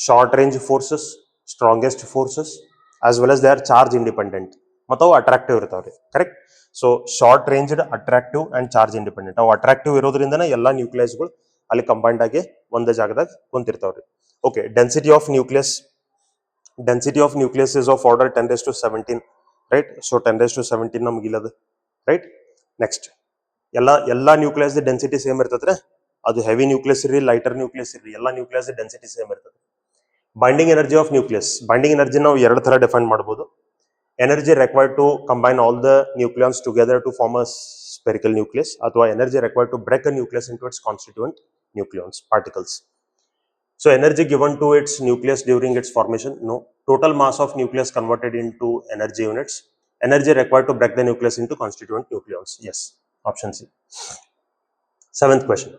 short range forces, strongest forces, as well as they are charge independent. ಮತ್ತು ಅವು attractive ಇರ್ತಾವ್ರಿ, correct? So short ranged, attractive and charge independent. ಅವು attractive ಇರೋದ್ರಿಂದನೇ ಎಲ್ಲಾ ನ್ಯೂಕ್ಲಿಯಸ್ಗಳು ಅಲ್ಲಿ combined ಆಗಿ ಒಂದೇ ಜಾಗದಾಗ ಕುಂತಿರ್ತಾವ್ರಿ. Okay, density of nucleus. Density of nucleus is of order 10⁻17, right? So 10⁻17 ನಮ್ಗೆ ಇಲ್ಲದ, ರೈಟ್? ನೆಕ್ಸ್ಟ್, ಎಲ್ಲಾ ನ್ಯೂಕ್ಲಿಯಸ್ ಡೆನ್ಸಿಟಿ ಸೇಮ್ ಇರ್ತದ್ರೆ. ಅದು ಹೆವಿ ನ್ಯೂಕ್ಲಿಯಸ್ ಇರ್ರಿ, ಲೈಟರ್ ನ್ಯೂಕ್ಲಿಯಸ್ ಇರ್ರಿ, ಎಲ್ಲಾ ನ್ಯೂಕ್ಲಿಯಸ್ ಡೆನ್ಸಿಟಿ ಸೇಮ್ ಇರ್ತದೆ. Binding energy of nucleus. Binding energy ನಾವು ಎರಡು ತರ ಡಿಫೈನ್ ಮಾಡಬಹುದು. Energy required to combine all the nucleons together to form a spherical nucleus, ಅಥವಾ energy required to break a nucleus into its constituent nucleons, particles. So energy given to its nucleus during its formation, no. Total mass of nucleus converted into energy units. Energy required to break the nucleus into constituent nucleons. Yes, option C. Seventh question.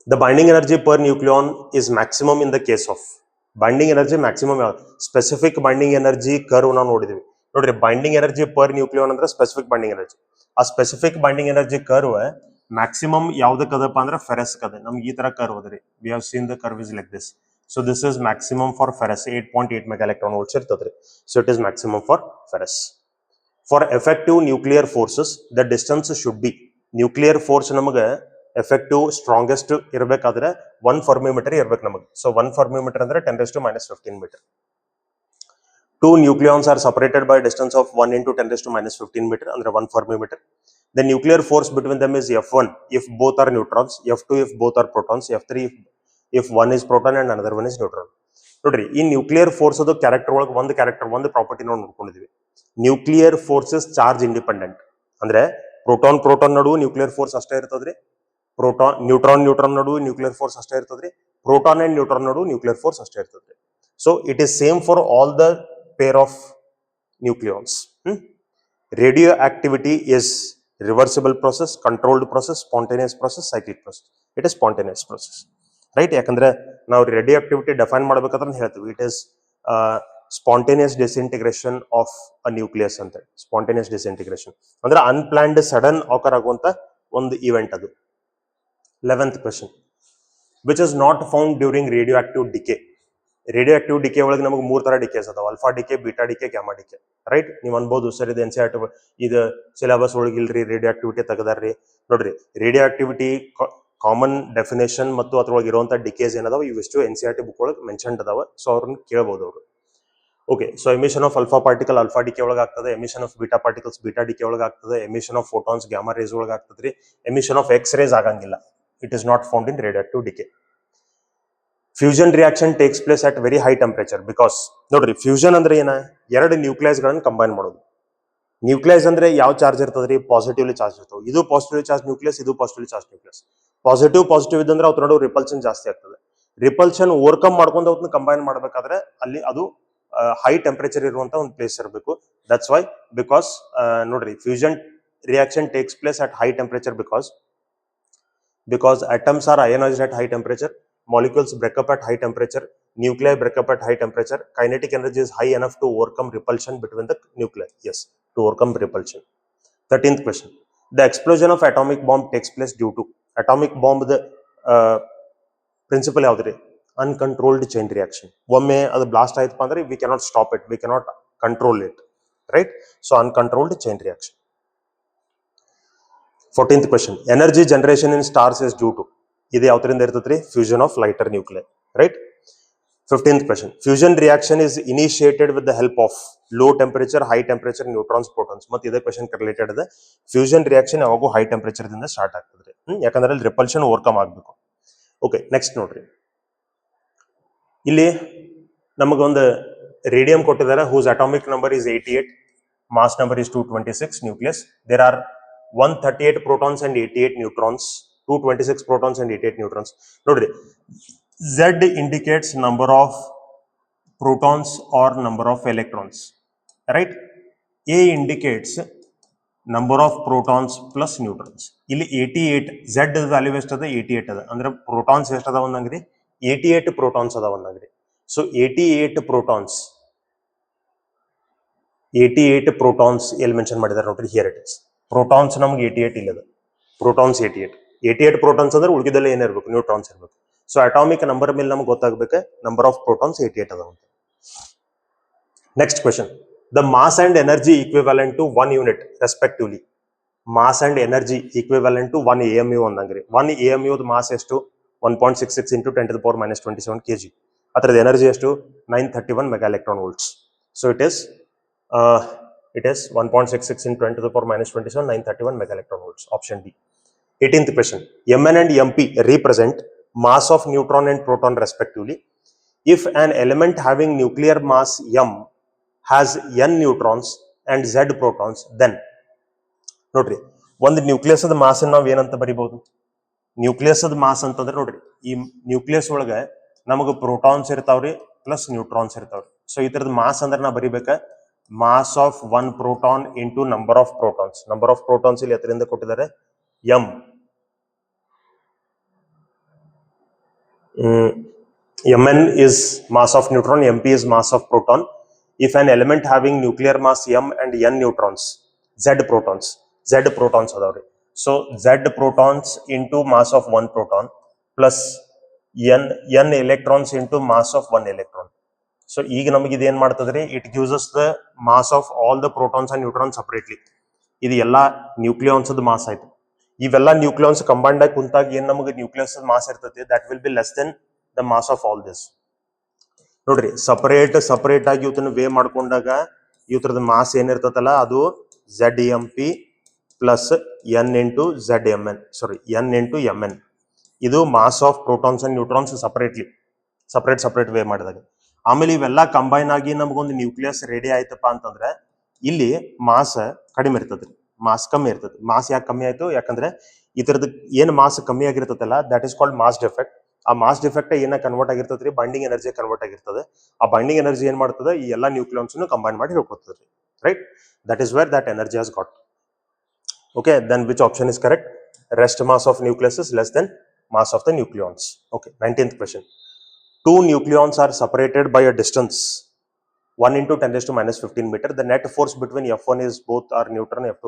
The binding energy per nucleon is maximum in the case of. Binding energy maximum specific binding energy curve ನಾವು ನೋಡಿದ್ವಿ ನೋಡ್ರಿ. Binding energy per nucleon ಅಂದ್ರೆ specific binding energy. ಆ specific binding energy curve maximum ಯಾವ್ದಕ್ಕದಪ್ಪ ಅಂದ್ರೆ ferrous ಕದ. ನಮ್ಗೆ ಈ ತರ ಕರ್ವ್ ಅದ್ರಿ. We have seen the curve is like this. So this is maximum for ferrous. 8.8 mega electron volts ಇರ್ತದ್ರಿ. So it is maximum for ferrous. For effective nuclear forces the distance should be. Nuclear force ನಮಗೆ effective strongest ಇರಬೇಕಾದ್ರೆ 1 ಫರ್ಮಿಮೀಟರ್ ಇರ್ಬೇಕು ನಮಗೆ. So 1 ಫರ್ಮಿಮೀಟರ್ ಅಂದ್ರೆ 10⁻⁻15 metre. Two nucleons are separated by a distance of 1 into 10⁻⁻15 meter, under 1 fermimeter. The nuclear force between them is F1 if both are neutrons, F2 if both are protons, F3 if one is proton and another one is neutron. ನೋಡ್ರಿ, ಈ nuclear force ಅದು character ಒಳಗೆ ಒಂದು property ನಾವು ನೋಡ್ಕೊಂಡಿದ್ವಿ. Nuclear force is charge independent. ಅಂದ್ರೆ proton ನಡುವೆ nuclear force ಅಷ್ಟೇ ಇರ್ತದ್ರಿ. ನ್ಯೂಟ್ರಾನ್ ನಡುವೆ ನ್ಯೂಕ್ಲಿಯರ್ ಫೋರ್ಸ್ ಅಷ್ಟೇ ಇರ್ತದ್ರಿ. ಪ್ರೋಟಾನ್ ಅಂಡ್ ನ್ಯೂಟ್ರಾನ್ ನಡುವೆ ನ್ಯೂಕ್ಲಿಯರ್ ಫೋರ್ಸ್ ಅಷ್ಟೇ ಇರ್ತದ್ರಿ. So it is same for all the pair of nucleons. Radioactivity is reversible process, controlled process, spontaneous process, cyclic process. It is spontaneous process, right? ಯಾಕಂದ್ರೆ ನಾವು ರೇಡಿಯೋಆಕ್ಟಿವಿಟಿ define ಮಾಡಬೇಕಾದ್ರೆ ಹೇಳ್ತೀವಿ it is spontaneous disintegration of a nucleus ಅಂತ. Spontaneous disintegration ಅಂದ್ರೆ unplanned sudden ಆಕರ್ ಆಗುವಂತ ಒಂದು event ಅದು. 11th question. Which is not found during radioactive decay. Radioactive decay ಒಳಗೆ ನಮಗೆ 3 ತರ ಡಿಕೇಸ್ ಅದಾವ. Alpha decay, beta decay, gamma decay, right? ನೀವು ಅನ್ಬೋದು ಸರ್ ಇದು NCERT ಇದು ಸಿಲೆಬಸ್ ಒಳಗಿಲ್ರಿ ರೇಡಿಯೋ ಆಕ್ಟಿವಿಟಿ ತೆಗದಾರ್ರಿ. ನೋಡ್ರಿ, ರೇಡಿಯೋ ಆಕ್ಟಿವಿಟಿ ಕಾಮನ್ ಡೆಫಿನೇಷನ್ ಮತ್ತು ಅದ್ರೊಳಗೆ ಇರುವಂತ ಡಿಕೇಸ್ ಏನದಾವ ಇವಿಷ್ಟು NCERT ಬುಕ್ ಒಳಗೆ ಮೆನ್ಷನ್ ಅದಾವ. ಸೊ ಅವ್ರನ್ನ ಕೇಳಬಹುದು ಅವರು. Okay, so emission of alpha particle alpha decay ಒಳಗೆ ಆಗ್ತದೆ. Emission of beta particles beta decay ಒಳಗೆ ಆಗ್ತದೆ. Emission of photons gamma rays ಒಳಗೆ ಆಗ್ತದ್ರಿ. ಎಮಿಷನ್ ಆಫ್ ಎಕ್ಸ್ ರೇಸ್ ಆಗಂಗಿಲ್ಲ. It is not found in radioactive decay. Fusion reaction takes place at very high temperature because ನೋಡ್ರಿ, fusion ಅಂದ್ರೆ ಏನ? ಎರಡು nucleus ಗಳನ್ನ ಕಂಬೈನ್ ಮಾಡೋದು. ನ್ಯೂಕ್ಲಿಯಸ್ ಅಂದ್ರೆ ಯಾವ ಚಾರ್ಜ್ ಇರ್ತದ್ರಿ? ಪಾಸಿಟಿವ್ಲಿ ಚಾರ್ಜ್ ಇರ್ತವೆ. ಇದು ಪಾಸಿಟಿವ್ಲಿ ಚಾರ್ಜ್ ನ್ಯೂಕ್ಲಿಯಸ್, ಇದು ಪಾಸಿಟಿವ್ಲಿ ಚಾರ್ಜ್ ನ್ಯೂಕ್ಲಿಯಸ್. ಪಾಸಿಟಿವ್ ಇದ್ದಂದ್ರೆ ಅವ್ರ ನಡುವೆ ರಿಪಲ್ಷನ್ ಜಾಸ್ತಿ ಆಗ್ತದೆ. ರಿಪಲ್ಷನ್ ಓವರ್ಕಮ್ ಮಾಡ್ಕೊಂಡು ಅವ್ರನ್ನ ಕಂಬೈನ್ ಮಾಡ್ಬೇಕಾದ್ರೆ ಅಲ್ಲಿ ಅದು ಹೈ ಟೆಂಪರೇಚರ್ ಇರುವಂತ ಒಂದು ಪ್ಲೇಸ್ ಇರಬೇಕು. ದಟ್ಸ್ ವೈ ಬಿಕಾಸ್ ನೋಡ್ರಿ, fusion reaction takes place at high temperature because atoms are ionized at high temperature, molecules break up at high temperature, nuclei break up at high temperature, kinetic energy is high enough to overcome repulsion between the nuclei. Yes, to overcome repulsion. 13th question. The explosion of atomic bomb takes place due to. Atomic bomb the principle ಯಾವ್ದ್ರಿ? Uncontrolled chain reaction. ಒಮ್ಮೆ ಅದು blast ಆಯ್ತಪ್ಪ ಅಂದ್ರೆ we cannot stop it, we cannot control it, right? So uncontrolled chain reaction. 14th question. Energy generation in stars is due to. ಇದು ಯಾವ್ದ್ರಿಂದ ಇರ್ತದ್ರಿ? Fusion of lighter nuclei, right? 15th question. Fusion reaction is initiated with the help of low temperature, high temperature, neutrons, protons. ಮತ್ತೆ ಇದೇ question related ಇದೆ. Fusion reaction ಯಾವಾಗೂ high temperature ದಿಂದ start ಆಗ್ತದ್ರಿ. ಯಾಕಂದ್ರೆ ಅಲ್ಲಿ ರಿಪಲ್ಷನ್ ಓವರ್ಕಮ್ ಆಗ್ಬೇಕು. ಓಕೆ, ನೆಕ್ಸ್ಟ್ ನೋಡ್ರಿ, ಇಲ್ಲಿ ನಮಗೊಂದು ರೇಡಿಯಂ ಕೊಟ್ಟಿದ್ದಾರೆ. Whose atomic number is 88, mass number is 226, nucleus. There are 138 protons and 88 neutrons. 226 protons and 88 neutrons. ನೋಡ್ರಿ, Z indicates number of protons or number of electrons, right? A indicates number of protons plus neutrons. ಇಲ್ಲಿ 88 Z value ಎಷ್ಟದ? 88 ಅದ. ಅಂದ್ರೆ protons ಎಷ್ಟದ ಒಂದಂಗ್ರಿ? 88 protons ಅದ ಒಂದಂಗ್ರಿ. So 88 protons ಎಲ್ಲಿ mention ಮಾಡಿದಾರೆ ನೋಡ್ರಿ, here it is. Protons ನಮ್ಗೆ 88 ಇಲ್ಲದ. ಪ್ರೋಟಾನ್ಸ್ 88 ಪ್ರೋಟಾನ್ಸ್ ಅಂದ್ರೆ ಉಳಿದೆಲ್ಲ ಏನಿರ್ಬೇಕು? ನ್ಯೂಟ್ರಾನ್ಸ್ ಇರ್ಬೇಕು. ಸೊ ಅಟಾಮಿಕ್ ನಂಬರ್ ಮೇಲೆ ನಮ್ಗೆ ಗೊತ್ತಾಗಬೇಕು ನಂಬರ್ ಆಫ್ ಪ್ರೋಟಾನ್ಸ್ 88 ಅದಾವ. Next question. The mass and energy equivalent to 1 unit respectively. Mass and energy equivalent to 1 AMU ಅಂದಂಗ್ರಿ. 1 AMU ಮಾಸ್ ಎಷ್ಟು? 1.66 into 10⁻⁻27 kg. ಅದರದ ಎನರ್ಜಿ ಎಷ್ಟು? 931 mega electron volts. So it is 1.66 into 10⁻⁻27 931 mega electron volts. Option D. 18th question. Mn and Mp represent mass of neutron and proton respectively. if an element having nuclear mass m has n neutrons and z protons, then ನೋಡ್ರಿ ಒಂದು nucleus ಅದ mass ನಾವು ಏನಂತ ಬರಿಬಹುದು? Nucleus ಅದ mass ಅಂತಂದ್ರೆ ನೋಡ್ರಿ, ಈ nucleus ಒಳಗ ನಮಗೆ ಪ್ರೋಟಾನ್ಸ್ ಇರ್ತಾವ್ರಿ ಪ್ಲಸ್ ನ್ಯೂಟ್ರಾನ್ಸ್ ಇರ್ತಾವ್ರಿ. ಸೊ ಈ ತರದ ಮಾಸ್ ಅಂದ್ರೆ ನಾ ಬರಿಬೇಕ mass of one proton into number of protons. Number of protons ಇಲ್ಲಿ ಎತ್ತರಿಂದ ಕೊಟ್ಟಿದ್ದಾರೆ M. Mn is mass of neutron, Mp is mass of proton. If an element having nuclear mass m and n neutrons, z protons adavri. So z protons into mass of one proton plus n electrons into mass of one electron. So ಈಗ ನಮಗೆ ಇದು ಏನ್ ಮಾಡ್ತದ್ರಿ, it gives us the mass of all the protons and neutrons separately. ಇದು ಎಲ್ಲಾ nucleons ಅದ mass ಆಯ್ತು. ಇವೆಲ್ಲ nucleons combined ಆಗಿ ಕುಂತಾಗ ಏನ್ ನಮಗೆ ನ್ಯೂಕ್ಲಿಯಸ್ ಮಾಸ್ ಇರ್ತೈತಿ, that will be less than the mass of all this. ನೋಡ್ರಿ ಸಪರೇಟ್ ಆಗಿ ಇವತ್ತನ್ನ ವೇ ಮಾಡ್ಕೊಂಡಾಗ ಇವತ್ರದ ಮಾಸ್ ಏನಿರ್ತತಲ್ಲ ಅದು ZMP plus n into ZMN, sorry n into mn. ಇದು mass of protons and neutrons separate weigh ಮಾಡಿದಾಗ. ಆಮೇಲೆ ಇವೆಲ್ಲ ಕಂಬೈನ್ ಆಗಿ ನಮಗೊಂದು ನ್ಯೂಕ್ಲಿಯಸ್ ರೆಡಿ ಆಯ್ತಪ್ಪ ಅಂತಂದ್ರೆ ಇಲ್ಲಿ ಮಾಸ್ ಕಡಿಮೆ ಇರ್ತದ್ರಿ, ಮಾಸ್ ಕಮ್ಮಿ ಇರ್ತದೆ. ಮಾಸ್ ಯಾಕೆ ಕಮ್ಮಿ ಆಯ್ತು? ಯಾಕಂದ್ರೆ ಇತರದ ಏನ್ ಮಾಸ್ ಕಮ್ಮಿ ಆಗಿರ್ತದಲ್ಲ that is called mass defect. ಆ ಮಾಸ್ ಡಿಫೆಕ್ಟ್ ಏನ ಕನ್ವರ್ಟ್ ಆಗಿರ್ತದ್ರಿ, ಬೈಂಡಿಂಗ್ ಎನರ್ಜಿ ಕನ್ವರ್ಟ್ ಆಗಿರ್ತದೆ. ಆ ಬೈಂಡಿಂಗ್ ಎನರ್ಜಿ ಏನ್ ಮಾಡ್ತದೆ, ಈ ಎಲ್ಲಾ ನ್ಯೂಕ್ಲಿಯಾನ್ಸ್ ಕಂಬೈನ್ ಮಾಡಿ ಹೇಳ್ಕೊತದ್ರಿ, right? That is where that energy has got. Okay, then which option is correct? Rest mass of nucleus is less than mass of the nucleons. Okay, 19th question. Two nucleons are separated by a distance 1 into 10 raised to minus 15 meter. The net force between F1 is both are neutron, F2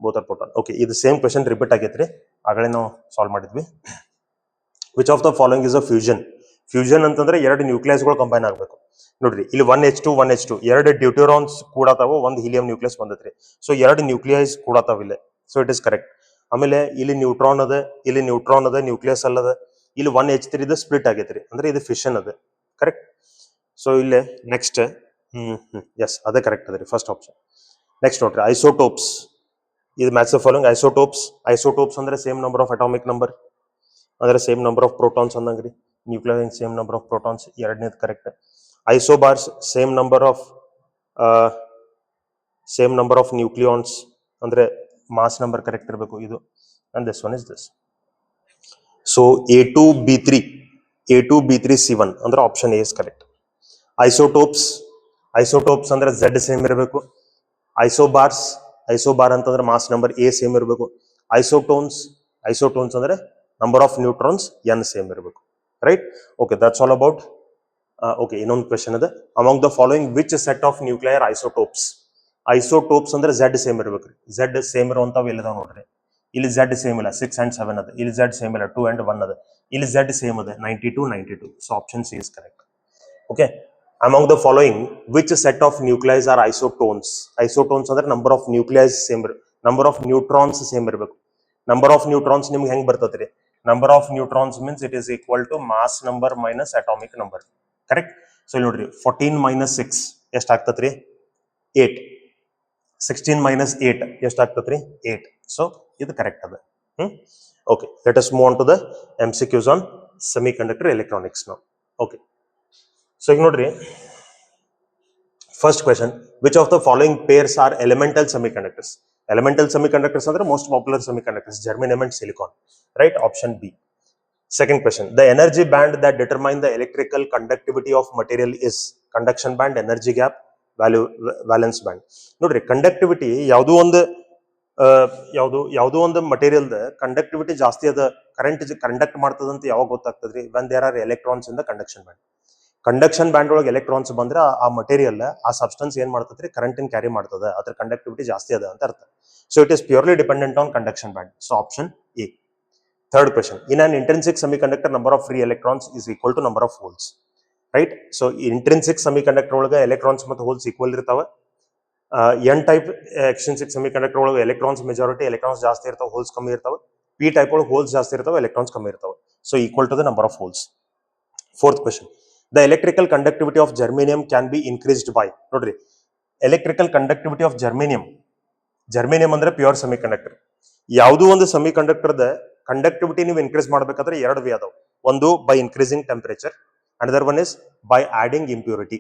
both are proton. Okay, this same question repeat ಆಗೈತ್ರಿ, ಆಗಲೇ ನಾವು solve ಮಾಡಿದ್ವಿ. Which of the following is a fusion? Fusion ಅಂತಂದ್ರೆ ಎರಡು ನ್ಯೂಕ್ಲಿಯಸ್ಗಳು combine ಆಗಬೇಕು. ನೋಡ್ರಿ ಇಲ್ಲಿ 1H2 1H2 ಎರಡು ಡ್ಯೂಟೆರಾನ್ಸ್ ಕೂಡತಾವ, ಒಂದು ಹೀಲಿಯಂ ನ್ಯೂಕ್ಲಿಯಸ್ ಬಂದತ್ರಿ. ಸೊ ಎರಡು ನ್ಯೂಕ್ಲಿಯಸ್ ಕೂಡತಾವ ಇಲ್ಲಿ. So it is correct. ಆಮೇಲೆ ಇಲ್ಲಿ ನ್ಯೂಟ್ರಾನ್ ಅದ, ಇಲ್ಲಿ ನ್ಯೂಟ್ರಾನ್ ಅದ, ನ್ಯೂಕ್ಲಿಯಸ್ ಅಲ್ಲದ. ಇಲ್ಲಿ 1H3 ಸ್ಪ್ಲಿಟ್ ಆಗೈತ್ರಿ, ಅಂದ್ರೆ ಇದು ಫಿಷನ್ ಅದ, ಕರೆಕ್ಟ್. ಸೊ ಇಲ್ಲಿ ನೆಕ್ಸ್ಟ್ ಎಸ್ ಅದೇ ಕರೆಕ್ಟ್ ಅದ ರೀ, ಫಸ್ಟ್ ಆಪ್ಷನ್. ನೆಕ್ಸ್ಟ್ ನೋಡ್ರಿ ಐಸೋಟೋಪ್ಸ್. ಇದು ಮ್ಯಾಚ್ ದ ಫಾಲೋಯಿಂಗ್ ಐಸೋಟೋಪ್ಸ್ ಅಂದ್ರೆ same number of atomic number, ಅಂದ್ರೆ ಸೇಮ್ ನಂಬರ್ ಆಫ್ ಪ್ರೋಟಾನ್ಸ್ ಅಂದಂಗ್ರಿ. Nuclear same number of protons, ಎರಡನೇದು correct. Isobars same number of nucleons, ಅಂದ್ರೆ ಮಾಸ್ ನಂಬರ್ ಕರೆಕ್ಟ್ ಇರಬೇಕು ಇದು. And this one is this. So A2B3C1 ಅಂದ್ರೆ option A is correct. Isotopes ಅಂದ್ರೆ Z same ಇರಬೇಕು. ಐಸೋಬಾರ್ ಅಂತಂದ್ರೆ mass number A same ಇರಬೇಕು. Isotones ಅಂದ್ರೆ number of neutrons n same ಇರಬೇಕು, right? Okay, that's all about. Okay, ಇನ್ನೊಂದು ಕ್ವೆಶನ್ ಇದೆ. Among the following which set of nuclear isotopes ಅಂದ್ರೆ Z same ಇರ್ಬೇಕ್ರಿ. Z ಸೇಮ್ ಇರುವಂತವ್ ಎಲ್ಲಿದಾವ ನೋಡ್ರಿ. ಇಲ್ಲಿ Z ಸೇಮ್ ಇಲ್ಲ, 6 and 7 ಅದ. ಇಲ್ಲಿ Z ಸೇಮ್ ಇಲ್ಲ, 2 and 1 ಅದ. ಇಲ್ಲಿ Z ಸೇಮ್ ಅದ, 92. So option C is correct. Okay, among the following which set of nucleus are isotones ಅಂದ್ರೆ number of nucleus same, number of neutrons same ಇರಬೇಕು. Number of neutrons ನಿಮ್ಗೆ ಹೆಂಗ್ ಬರ್ತದ್ರಿ? Number of neutrons means it is equal to mass number minus atomic number, correct? So ಇಲ್ಲಿ ನೋಡ್ರಿ 14 minus 6 ಎಷ್ಟು ಆಗ್ತತ್ರಿ? 8. 16 minus 8 ಎಷ್ಟು ಆಗ್ತತ್ರಿ? 8. ಸೊ ಇದು ಕರೆಕ್ಟ್ ಅದ. Okay, let us move on to the MCQs on semiconductor electronics ನಾವು. ಓಕೆ, ಸೊ ಈಗ ನೋಡ್ರಿ first question, which of the following pairs are elemental semiconductors? Elemental semiconductors ಅಂದ್ರೆ most popular semiconductors, germanium and silicon, right? Option B. Second question, the energy band that determine the electrical conductivity of material is conduction band, energy gap, valence band. ನೋಡ್ರಿ conductivity ಯಾವುದೋ ಒಂದು material conductivity ಜಾಸ್ತಿ ಅದ, current conduct ಮಾಡ್ತದಂತ ಯಾವಾಗ ಗೊತ್ತಾಗ್ತದ್ರಿ? when there are electrons in the conduction band. Conduction band ಒಳಗೆ electrons ಬಂದ್ರೆ ಆ material, ಆ ಸಬ್ಸ್ಟೆನ್ಸ್ ಏನ್ ಮಾಡ್ತದ್ರಿ? ಕರೆಂಟ್ ಕ್ಯಾರಿ ಮಾಡ್ತದ, ಅದ್ರ ಕಂಡಕ್ಟಿವಿಟಿ ಜಾಸ್ತಿ ಅದ ಅಂತ ಅರ್ಥ. So it is purely dependent on conduction band. So option A. Third question, in an intrinsic semiconductor number of free electrons is equal to number of holes, right? So intrinsic semiconductor ಒಳಗೆ electrons ಮತ್ತು holes equal ಇರ್ತಾವ. n type extrinsic semiconductor ಒಳಗೆ electrons majority, electrons ಜಾಸ್ತಿ ಇರ್ತಾವ, holes ಕಮ್ಮಿ ಇರ್ತಾವ. p type ಒಳಗೆ holes ಜಾಸ್ತಿ ಇರ್ತಾವ, electrons ಕಮ್ಮಿ ಇರ್ತಾವ. So equal to the number of holes. Fourth question, the electrical conductivity of germanium can be increased by. ನೋಡ್ರಿ electrical conductivity of germanium ಅಂದ್ರೆ ಪ್ಯೂರ್ ಸೆಮಿಕಂಡಕ್ಟರ್. ಯಾವುದೋ ಒಂದು ಸೆಮಿಕಂಡಕ್ಟರ್ ಕಂಡಕ್ಟಿವಿಟಿ ನೀವು ಇನ್ಕ್ರೀಸ್ ಮಾಡ್ಬೇಕಾದ್ರೆ ಎರಡು ವೇ ಅದಾವ. ಒಂದು by increasing temperature, Another one is by adding impurity.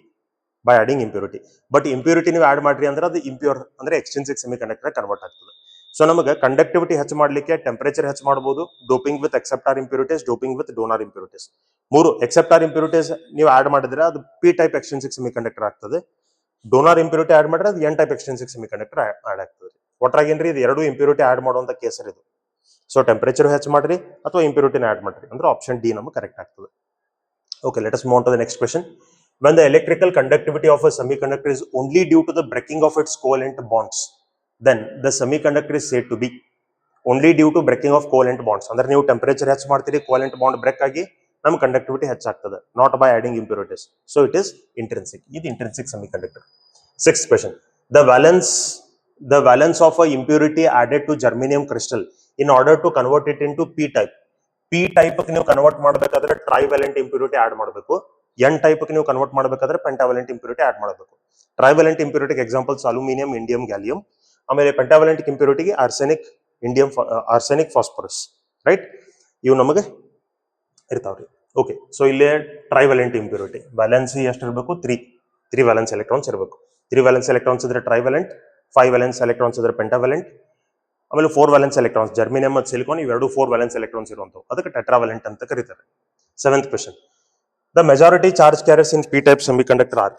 But impurity ನೀವು ಆಡ್ ಮಾಡ್ರಿ ಅಂದ್ರೆ ಅದು ಇಂಪ್ಯೂರ್ ಅಂದ್ರೆ ಎಕ್ಸ್ಟ್ರಿನ್ಸಿಕ್ ಸೆಮಿಕಂಡಕ್ಟರ್ ಕನ್ವರ್ಟ್ ಆಗ್ತದೆ. ಸೊ ನಮಗೆ ಕಂಡಕ್ಟಿವಿಟಿ ಹೆಚ್ಚು ಮಾಡಲಿಕ್ಕೆ ಟೆಂಪರೇಚರ್ ಹೆಚ್ಚು ಮಾಡಬಹುದು, doping with acceptor impurities, doping with donor impurities. ಮೂರು ಎಕ್ಸೆಪ್ಟಾರ್ ಇಂಪ್ಯೂರಿಟೀಸ್ ನೀವು ಆಡ್ ಮಾಡಿದ್ರೆ ಅದು ಪಿ ಟೈಪ್ ಎಕ್ಸ್ಟ್ರಿನ್ಸಿಕ್ ಸೆಮಿಕಂಡಕ್ಟರ್ ಆಗ್ತದೆ. ಡೋನಾರ್ ಇಂಪ್ಯೂರಿಟಿ ಆಡ್ ಮಾಡಿದ್ರೆ ಅದು N type extrinsic semiconductor add ಆಗ್ತದೆ. ಒಟ್ರಾಗೇನ್ರಿ ಇದು ಎರಡು ಇಂಪ್ಯೂರಿಟಿ ಆಡ್ ಮಾಡುವಂತ ಕೇಸರ್ ಇದು. ಸೊ ಟೆಂಪರೇಚರ್ ಹೆಚ್ಚು ಮಾಡ್ರಿ ಅಥವಾ ಇಂಪ್ಯೂರಿಟಿನ ಆಡ್ ಮಾಡ್ರಿ ಅಂದ್ರೆ ಆಪ್ಷನ್ ಡಿ ನಮಗೆ ಕರೆಕ್ಟ್ ಆಗ್ತದೆ. Okay, let us move on to the next question. When the electrical conductivity of a semiconductor is only due to the breaking of its covalent bonds, then the semiconductor is said to be only due to breaking of covalent bonds. ಅಂದ್ರೆ ನೀವು temperature ಹೆಚ್ಚು ಮಾಡ್ತೀರಿ, covalent bond break ಆಗಿ ನಮ್ಮ conductivity ಹೆಚ್ಚಾಗ್ತದೆ, not by adding impurities. So it is intrinsic. ಇದು intrinsic semiconductor. Sixth question. The valence of a impurity added to germanium crystal in order to convert it into P type. P type ನೀವು convert ಮಾಡಬೇಕಾದ್ರೆ trivalent impurity add ಮಾಡಬೇಕು. N type ನೀವು convert ಮಾಡಬೇಕಾದ್ರೆ pentavalent impurity add ಮಾಡಬೇಕು. Trivalent ಇಂಪ್ಯೂರಿಟಿಗೆ examples aluminium, indium, gallium. ಆಮೇಲೆ pentavalent ಇಂಪ್ಯೂರಿಟಿಗೆ arsenic, indium, arsenic, phosphorus. Right, ಇವು ನಮಗೆ ಇರ್ತಾವ್ರಿ. ಓಕೆ, ಸೊ ಇಲ್ಲಿ ಟ್ರೈವ್ಯಾಲೆಂಟ್ ಇಂಪ್ಯೂರಿಟಿ ವ್ಯಾಲೆನ್ಸಿ ಎಷ್ಟು ಇರಬೇಕು? ತ್ರೀ ವ್ಯಾಲೆನ್ಸ್ ಎಲೆಕ್ಟ್ರಾನ್ಸ್ ಇರಬೇಕು. 3 ವ್ಯಾಲೆನ್ಸ್ ಎಲೆಕ್ಟ್ರಾನ್ಸ್ ಇದ್ರೆ ಟ್ರೈವ್ಯಾಲೆಂಟ್, 5 ವ್ಯಾಲೆನ್ಸ್ ಎಲೆಕ್ಟ್ರಾನ್ಸ್ ಇದ್ರೆ ಪೆಂಟಾವ್ಯಾಲೆಂಟ್, ಆಮೇಲೆ 4 ವ್ಯಾಲೆನ್ಸ್ ಎಲೆಕ್ಟ್ರಾನ್ಸ್ ಜರ್ಮೇನಿಯಂ ಮತ್ತು ಸಿಲಿಕಾನ್ ಇವೆರಡು 4 ವ್ಯಾಲೆನ್ಸ್ ಎಲೆಕ್ಟ್ರಾನ್ಸ್ ಇರುವಂತವು, ಅದಕ್ಕೆ ಟೆಟ್ರಾವ್ಯಾಲೆಂಟ್ ಅಂತ ಕರೀತಾರೆ. 7th question. The majority charge carriers in P type semiconductor are.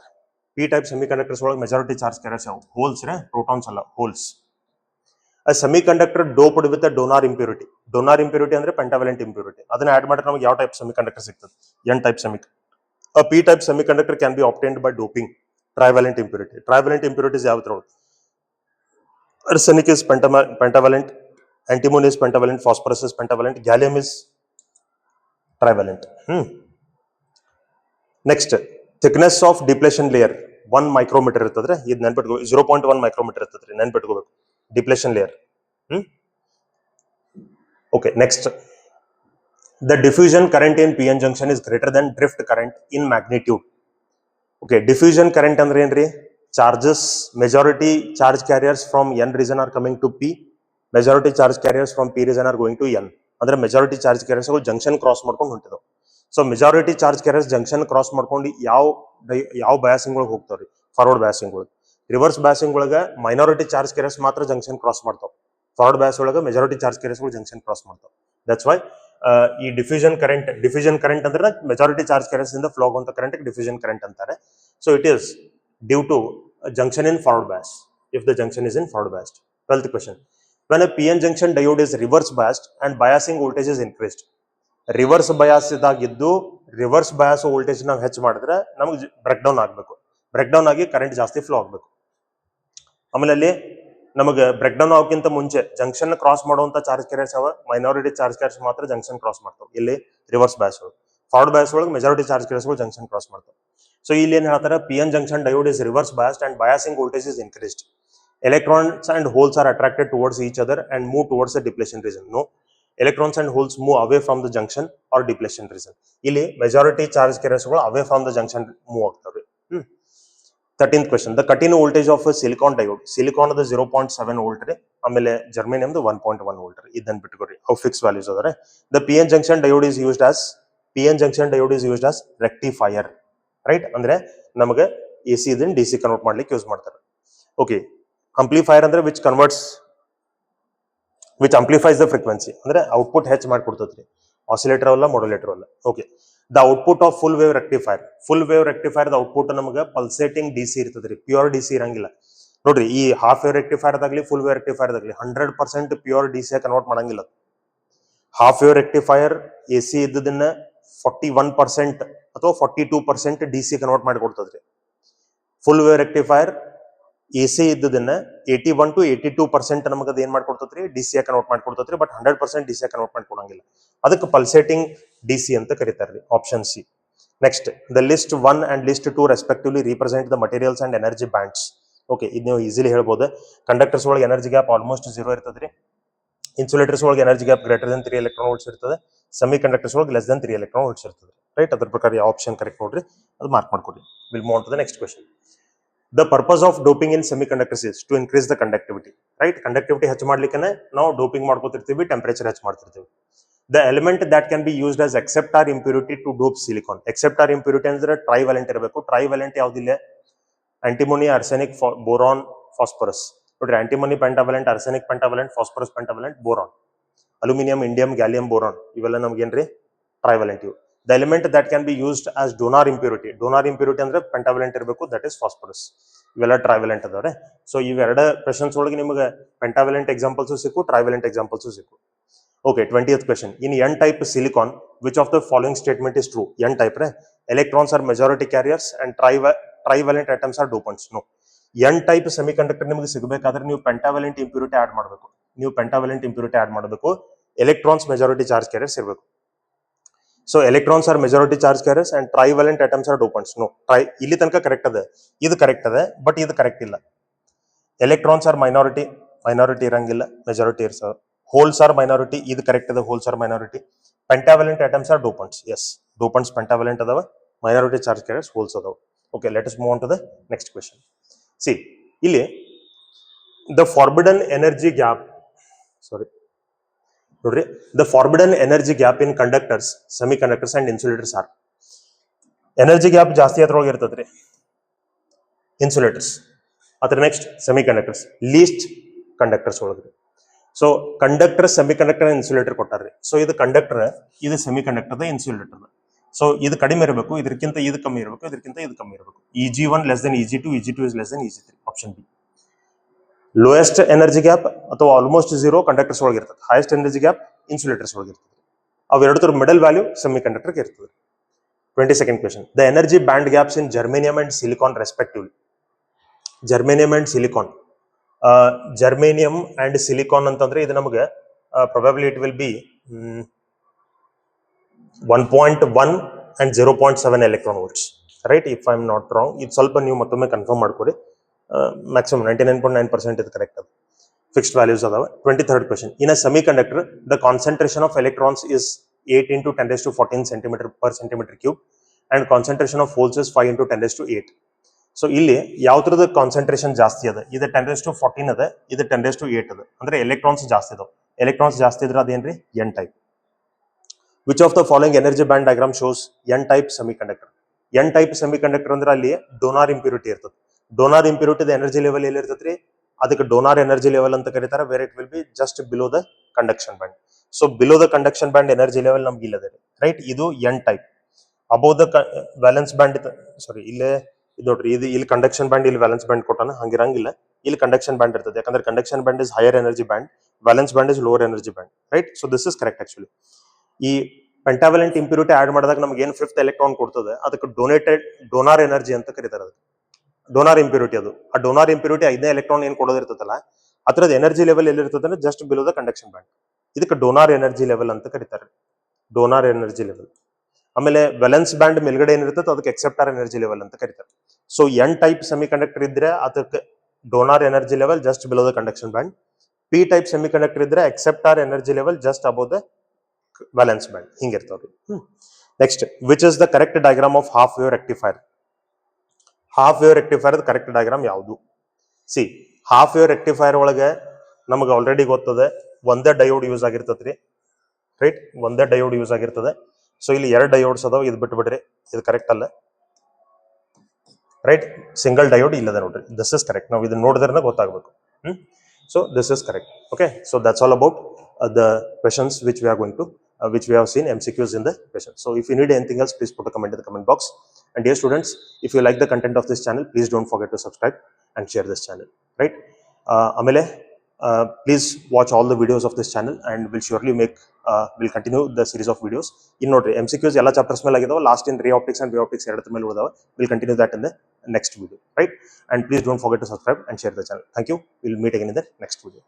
P type semiconductors ಒಳಗೆ ಮೆಜಾರಿಟಿ ಚಾರ್ಜ್ ಕ್ಯಾರಿಯರ್ಸ್ ಯಾವ? ಹೋಲ್ಸ್, ಪ್ರೋಟಾನ್ಸ್ ಅಲ್ಲ, holes. A semiconductor doped with donor impurity. Donor impurity ಅಂದ್ರೆ pentavalent impurity. ಅದನ್ನ add ಮಾಡಿದ್ರೆ ನಮಗೆ ಯಾವ type semiconductor ಸಿಗ್ತದೆ? N type semiconductor. A P type semiconductor can be obtained by doping trivalent impurity. Trivalent impurities ಯಾವ ತರ? Arsenic is pentavalent, antimony is pentavalent, phosphorus is pentavalent, gallium is trivalent. Next, thickness of depletion layer 1 micrometer ಇರ್ತದ್ರೆ, ಇದು ನೆನ್ಪಿಟ್ಕೋ. 0.1 micrometer ಇರ್ತದ್ರಿ, ನೆನ್ಪಿಟ್ಕೋಬೇಕು depletion layer. Okay, next, the diffusion current in PN junction is greater than drift current in magnitude. Okay, diffusion current ಅಂದ್ರೆ ಏನ್ರಿ? Charges, majority charge carriers from N region are coming to P, majority charge carriers from P region are going to N. ಅಂದ್ರೆ majority charge carriers junction cross ಮಾಡ್ಕೊಂಡು ಹೊಂಟಿದವು. So majority charge carriers junction cross ಮಾಡ್ಕೊಂಡು ಯಾವ biasing ಒಳಗೆ ಹೋಗ್ತಾವ್ರಿ? Forward biasing ಒಳಗೆ. Reverse biasing ಒಳಗೆ minority charge carriers ಮಾತ್ರ ಜಂಕ್ಷನ್ ಕ್ರಾಸ್ ಮಾಡ್ತಾವ. ಫಾರ್ವರ್ಡ್ ಬಯಾಸ್ ಒಳಗೆ majority charge carriers junction cross ಮಾಡ್ತಾವ. ದಟ್ಸ್ ವೈ ಈ ಡಿಫ್ಯೂಷನ್ ಕರೆಂಟ್ ಅಂದ್ರೆ ಮೆಜಾರಿಟಿ ಚಾರ್ಜ್ ಕ್ಯಾರಿಯರ್ಸ್ ಇಂದ ಫ್ಲೋ ಆಗುವಂತ ಕರೆಂಟ್ ಡಿಫ್ಯೂಷನ್ ಕರೆಂಟ್ ಅಂತಾರೆ. So it is due to a junction in forward bias, if the junction is in forward biased. 12th question. When a PN junction diode is reverse biased and biasing voltage is increased. Reverse bias ಇದಾಗಿದ್ದು reverse bias voltage ನಾವು ಹೆಚ್ಚು ಮಾಡಿದ್ರೆ ನಮಗೆ break down ಆಗಬೇಕು. Break down ಆಗಿ current ಜಾಸ್ತಿ flow ಆಗಬೇಕು. ಆಮೇಲೆ ಅಲ್ಲಿ ನಮಗೆ ಬ್ರೇಕ್ ಡೌನ್ ಆಗೋಕ್ಕಿಂತ ಮುಂಚೆ ಜಂಕ್ಷನ್ ಕ್ರಾಸ್ ಮಾಡುವಂತ ಚಾರ್ಜ್ ಕ್ಯಾರಿಯರ್ಸ್ ಯಾವ? ಮೈನಾರಿಟಿ ಚಾರ್ಜ್ ಕ್ಯಾರಿಯರ್ಸ್ ಮಾತ್ರ ಜಂಕ್ಷನ್ ಕ್ರಾಸ್ ಮಾಡ್ತಾವೆ. ಇಲ್ಲಿ ರಿವರ್ಸ್ ಬಯಾಸ್ ಒಳಗೆ. ಫಾರ್ವರ್ಡ್ ಬಯಾಸ್ ಒಳಗೆ majority charge carriers junction cross ಮಾಡ್ತಾವೆ. ಸೊ ಇಲ್ಲಿ ಏನ್ ಹೇಳ್ತಾರೆ? PN junction diode is reverse biased and biasing voltage is increased. Electrons and holes are attracted towards each other and move towards the depletion region. No, electrons and holes move away from the junction or depletion region. ಇಲ್ಲಿ majority charge carriers ಗಳು away from the junction move ಆಗ್ತವೆ. 13th question. The cut-in voltage of a silicon diode. Silicon ಅದು 0.7 volt ರೀ, ಆಮೇಲೆ germanium 1.1 volt ರೀ. ಇದನ್ನ ಬಿಟ್ಕೊರಿ, ಅವು ಫಿಕ್ಸ್ ವ್ಯಾಲ್ಯೂಸ್ ಅದಾರೆ. The PN junction diode is used as rectifier. Right, ಅಂದ್ರೆ ನಮಗೆ AC ಇದನ್ನ DC ಕನ್ವರ್ಟ್ ಮಾಡ್ಲಿಕ್ಕೆ ಯೂಸ್ ಮಾಡ್ತಾರೆ. ಓಕೆ, ಅಂಪ್ಲಿಫೈಯರ್ ಅಂದ್ರೆ ವಿಚ್ ಅಂಪ್ಲಿಫೈಸ್ ದ ಫ್ರೀಕ್ವೆನ್ಸಿ, ಅಂದ್ರೆ ಔಟ್ಪುಟ್ ಹೆಚ್ಚು ಮಾಡ್ಕೊಡ್ತೈತ್ರಿ. ಆಸಿಲೇಟರ್ ಅಲ್ಲ, ಮಾಡ್ಯುಲೇಟರ್ ಅಲ್ಲ. Okay, the output of full wave rectifier the output ನಮಗೆ ಪಲ್ಸೇಟಿಂಗ್ DC ಇರ್ತದ್ರಿ, ಪ್ಯೂರ್ DC ಇರಂಗಿಲ್ಲ. ನೋಡ್ರಿ, ಈ ಹಾಫ್ ವೇವ್ ರೆಕ್ಟಿಫೈರ್ ದಾಗ್ಲಿ ಫುಲ್ ವೇವ್ ರೆಕ್ಟಿಫೈರ್ ದಾಗ್ಲಿ 100% ಪ್ಯೂರ್ DC ಕನ್ವರ್ಟ್ ಮಾಡಂಗಿಲ್ಲ. ಹಾಫ್ ವೇವ್ ರೆಕ್ಟಿಫೈರ್ AC ಇದ್ದದನ್ನ 41% ಅಥವಾ 42% DC ಕನ್ವರ್ಟ್ ಮಾಡಿ ಕೊಡ್ತದ್ರಿ. ಫುಲ್ ವೇವ್ ರೆಕ್ಟಿಫೈರ್ AC ಇದ್ದದನ್ನ 81 to 82% ನಮಗದ ಏನ್ ಮಾಡ್ಕೊಡ್ತದ್ರಿ? DC ಕನ್ವರ್ಟ್ ಮಾಡ್ಕೊಡ್ತದ್ರಿ. ಬಟ್ 100% DC ಕನ್ವರ್ಟ್ ಮಾಡ್ಕೊಡಂಗಿಲ್ಲ. ಅದಕ್ಕೆ ಪಲ್ಸೇಟಿಂಗ್ DC ಅಂತ ಕರೀತಾರ್ರಿ. Option C. Next, the list 1 and list 2 respectively represent the materials and energy bands. Okay, ಇದು ನೀವು ಈಸಿಲಿ ಹೇಳ್ಬೋದು. ಕಂಡಕ್ಟರ್ಸ್ ಒಳಗೆ ಎನರ್ಜಿ ಗ್ಯಾಪ್ ಆಲ್ಮೋಸ್ಟ್ 0 ಇರ್ತದ್ರಿ. ಇನ್ಸುಲೇಟರ್ಸ್ ಒಳಗೆ energy gap greater than 3 electron volts ಇರ್ತದೆ. ಸೆಮಿ ಕಂಡಕ್ಟರ್ಸ್ ಒಳಗೆ ಲೆಸ್ ದನ್ 3 ಎಲೆಕ್ಟ್ರಾನ್ ವೋಲ್ಟ್ಸ್ ಇರ್ತದೆ. Right, ಅದ್ರ ಪ್ರಕಾರ ಯಾವ ಆಪ್ಷನ್ ಕರೆಕ್ಟ್ ನೋಡ್ರಿ, ಅದು ಮಾರ್ಕ್ ಮಾಡ್ಕೊಡಿ. Will move on to the next question. The purpose of doping in semi conductors is to increase the conductivity. Right, conductivity ಹೆಚ್ಚು ಮಾಡ್ಲಿಕ್ಕೆ ನಾವು ಡೋಪಿಂಗ್ ಮಾಡ್ಕೊತಿರ್ತೀವಿ, ಟೆಂಪರೇಚರ್ ಹೆಚ್ಚು ಮಾಡ್ತಿರ್ತೀವಿ. The element that can be used as accept or impurity to dope silicon. Accept or impurity ಅಂದ್ರೆ trivalent ಇರಬೇಕು. Trivalent ಯಾವ್ದಿಲ್ಲ? Antimony, arsenic, boron, phosphorus. ನೋಡ್ರಿ, antimony pentavalent, arsenic pentavalent, phosphorus pentavalent, boron. Aluminium, indium, gallium, boron ಇವೆಲ್ಲ ನಮ್ಗೇನ್ರಿ trivalent ಇವು. The element that can be used as donor impurity. Donor impurity ಅಂದ್ರೆ pentavalent ಇರಬೇಕು, that is phosphorus. ಇವೆಲ್ಲ trivalent ಅದಾವ್ರೆ. So ಇವೆರಡು questions ಒಳಗೆ ನಿಮಗೆ ಪೆಂಟಾವಲೆಂಟ್ ಎಕ್ಸಾಂಪಲ್ಸ್ ಸಿಕ್ಕು, ಟ್ರೈವ್ಯಾಲೆಂಟ್ ಎಕ್ಸಾಂಪಲ್ಸ್ ಸಿಕ್ಕು. Okay, 20th question. In N-type silicon, which of the following statement is true? N-type, right? Electrons are majority carriers and trivalent atoms are dopants. No. N-type semiconductor ನಿಮಗೆ ಸಿಗಬೇಕಾದ್ರೆ ನೀವು pentavalent impurity add ಮಾಡಬೇಕು. Electrons majority charge carriers ಇರಬೇಕು. So electrons are majority charge carriers and trivalent atoms are dopants. No. ಇಲ್ಲಿ ತನಕ correct ಅದ, ಇದು correct ಅದ, ಬಟ್ ಇದು ಕರೆಕ್ಟ್ ಇಲ್ಲ. ಎಲೆಕ್ಟ್ರಾನ್ಸ್ ಆರ್ ಮೈನಾರಿಟಿ ಇರಂಗಿಲ್ಲ, ಮೆಜಾರಿಟಿ ಇರ್ತಾವ. ಹೋಲ್ಸ್ ಆರ್ ಮೈನಾರಿಟಿ, ಇದು ಕರೆಕ್ಟ್ ಅದ, holes are minority. Pentavalent atoms are dopants. Yes, dopants pentavalent ಅದಾವ, ಮೈನಾರಿಟಿ ಚಾರ್ಜ್ ಕ್ಯಾರಿಯರ್ಸ್ ಹೋಲ್ಸ್ ಅದಾವ. Okay, let us move on to the next question. C, ಇಲ್ಲಿ the forbidden energy gap, ನೋಡ್ರಿ, the forbidden energy gap in conductors, semi conductors and insulators are. Energy gap ಜಾಸ್ತಿ ಅದ್ರೊಳಗೆ ಇರ್ತದ್ರಿ insulators, ಅದ್ರ next semi conductors, list conductors ಒಳಗ್ರಿ. So conductor, semi conductor, insulator ಕೊಟ್ಟಾರ್ರಿ. So ಇದು conductor, ಇದು ಸೆಮಿ ಕಂಡಕ್ಟರ್, ಇನ್ಸುಲೇಟರ್. ಸೊ ಇದು ಕಡಿಮೆ ಇರಬೇಕು, ಇದಕ್ಕಿಂತ ಇದು ಕಮ್ಮಿ ಇರಬೇಕು, ಇದಕ್ಕಿಂತ ಇದು ಕಮ್ಮಿ ಇರಬೇಕು. Eg1 less than Eg2, Eg2 is less than Eg3. Option B. Lowest energy gap ಅಥವಾ ಆಲ್ಮೋಸ್ಟ್ ಝೀರೋ ಕಂಡಕ್ಟರ್ಸ್ ಒಳಗೆ ಇರ್ತದೆ. ಹೈಯೆಸ್ಟ್ ಎನರ್ಜಿ ಗ್ಯಾಪ್ ಇನ್ಸುಲೇಟರ್ಸ್ ಒಳಗೆ ಇರ್ತದೆ. ಅವೆರಡು ಮಿಡಲ್ ವ್ಯಾಲ್ಯೂ ಸೆಮಿ ಕಂಡಕ್ಟರ್ಗೆ ಇರ್ತದೆ. 22nd question. The energy band gaps in germanium and silicon respectively. Germanium and silicon, germanium and silicon ಅಂತಂದ್ರೆ ಇದು ನಮಗೆ probably it will B 1.1 and 0.7 electron volts, right? If I am not wrong, ಇದು ಸ್ವಲ್ಪ ನೀವು ಮತ್ತೊಮ್ಮೆ confirm ಮಾಡ್ಕೊರಿ. Maximum 99.9% ಇದು correct ಅದು. ಫಿಕ್ಸ್ಡ್ ವ್ಯಾಲ್ಯೂಸ್ ಅದಾವ. 23rd question. In a semi conductor the concentration of electrons is 8 into 10⁻14 centimeter per centimeter cube and concentration of holes is 5 into 10⁸. So ಇಲ್ಲಿ ಯಾವ ತರದ ಕಾನ್ಸಂಟ್ರೇಷನ್ ಜಾಸ್ತಿ ಅದ? ಇದು 10⁻14 ಅದ, ಇದು 10⁸ ಅದ. ಅಂದ್ರೆ ಎಲೆಕ್ಟ್ರಾನ್ಸ್ ಜಾಸ್ತಿ ಅದಾವ. ಎಲೆಕ್ಟ್ರಾನ್ಸ್ ಜಾಸ್ತಿ ಇದ್ರೆ ಅದೇನ್ರಿ? N type. Which of the following energy band diagram shows N type semi conductor? N type semi conductor ಅಂದ್ರೆ ಅಲ್ಲಿ ಡೋನಾರ್ ಇಂಪ್ಯೂರಿಟಿ ಇರ್ತದೆ. ಡೋನಾರ್ ಇಂಪ್ಯೂರಿಟಿದ ಎನರ್ಜಿ ಲೆವೆಲ್ ಎಲ್ಲಿ ಇರ್ತೈತ್ರಿ? ಅದಕ್ಕೆ ಡೋನಾರ್ ಎನರ್ಜಿ ಲೆವೆಲ್ ಅಂತ ಕರೀತಾರೆ. Where it will be just below the conduction band. So below the conduction band energy level ನಮ್ಗೆ ಇಲ್ಲದೆ, ರೈಟ್? ಇದು N type. Above the valence band, sorry ಇಲ್ಲೇ ಇದು ನೋಡ್ರಿ, ಇದು ಇಲ್ಲಿ ಕಂಡಕ್ಷನ್ ಬ್ಯಾಂಡ್, ಇಲ್ಲಿ ವ್ಯಾಲೆನ್ಸ್ ಬ್ಯಾಂಡ್ ಕೊಟ್ಟಾನ. ಹಂಗಿರಂಗಿಲ್ಲ, ಇಲ್ಲಿ ಕಂಡಕ್ಷನ್ ಬ್ಯಾಂಡ್ ಇರ್ತದೆ. ಯಾಕಂದ್ರೆ conduction band is higher energy band, valence band is lower energy band, right? So this is correct actually. ಈ ಪೆಂಟಾವಲೆಂಟ್ ಇಂಪ್ಯೂರಿಟಿ ಆಡ್ ಮಾಡಿದಾಗ ನಮ್ಗೆ ಏನ್ 5th ಎಲೆಕ್ಟ್ರಾನ್ ಕೊಡ್ತದೆ ಅದಕ್ಕೆ ಡೋನಾರ್ ಎನರ್ಜಿ ಅಂತ ಕರೀತಾರೆ. ಅದಕ್ಕೆ ಡೋನಾರ್ ಇಂಪ್ಯೂರಿಟಿ. ಅದು ಆ ಡೋನಾರ್ ಇಂಪ್ಯೂರಿಟಿ 5ನೇ ಎಲೆಕ್ಟ್ರಾನ್ ಏನ್ ಕೊಡೋದಿರ್ತದಲ್ಲ ಅದ್ರದ್ದು ಎನರ್ಜಿ ಲೆವೆಲ್ ಎಲ್ಲಿ ಇರ್ತದೆ ಅಂದ್ರೆ just below the conduction band. ಇದಕ್ಕೆ ಡೋನಾರ್ ಎನರ್ಜಿ ಲೆವೆಲ್ ಅಂತ ಕರೀತಾರೆ. Donor energy level. ಆಮೇಲೆ ವ್ಯಾಲೆನ್ಸ್ ಬ್ಯಾಂಡ್ ಮೇಲ್ಗಡೆ ಏನಿರ್ತದೆ ಅದಕ್ಕೆ ಎಕ್ಸೆಪ್ಟಾರ್ ಎನರ್ಜಿ ಲೆವೆಲ್ ಅಂತ ಕರೀತಾರೆ. So N type semi conductor ಇದ್ರೆ ಅದಕ್ಕೆ donor energy level just below the conduction band. P type semi conductor ಇದ್ರೆ acceptor energy level just above the valence band. ಹಿಂಗಿರ್ತಾವ್ರಿ. Next, which is the correct diagram of half wave rectifier? Half wave rectifier correct diagram ಯಾವುದು? C, half wave rectifier ಒಳಗೆ ನಮಗೆ already ಗೊತ್ತದೆ ಒಂದೇ diode use ಆಗಿರ್ತದ್ರಿ, right? ಒಂದೇ diode use ಆಗಿರ್ತದೆ. So ಇಲ್ಲಿ 2 diodes ಅದಾವ, ಇದು ಬಿಟ್ಬಿಡ್ರಿ, ಇದು ಕರೆಕ್ಟ್ ಅಲ್ಲ, ರೈಟ್? ಸಿಂಗಲ್ ಡಯೋಡ್ ಇಲ್ಲದ ನೋಡ್ರಿ. This is correct. ನಾವು ಇದನ್ನ ನೋಡಿದ್ರೆ ಗೊತ್ತಾಗಬೇಕು. So this is correct. Okay, so that's all about the questions which we are going to which we have seen MCQs in the question. So if you need anything else, please put a comment in the comment box. And dear students, if you like the content of this channel, please don't forget to subscribe and share this channel, right? Amele, please watch all the videos of this channel and we'll continue the series of videos. In nodri MCQs ella chapters mele agidava, last in ray optics and ray optics eradu mele udava. We'll continue that in the next video, right? And please don't forget to subscribe and share the channel. Thank you. We'll meet again in the next video.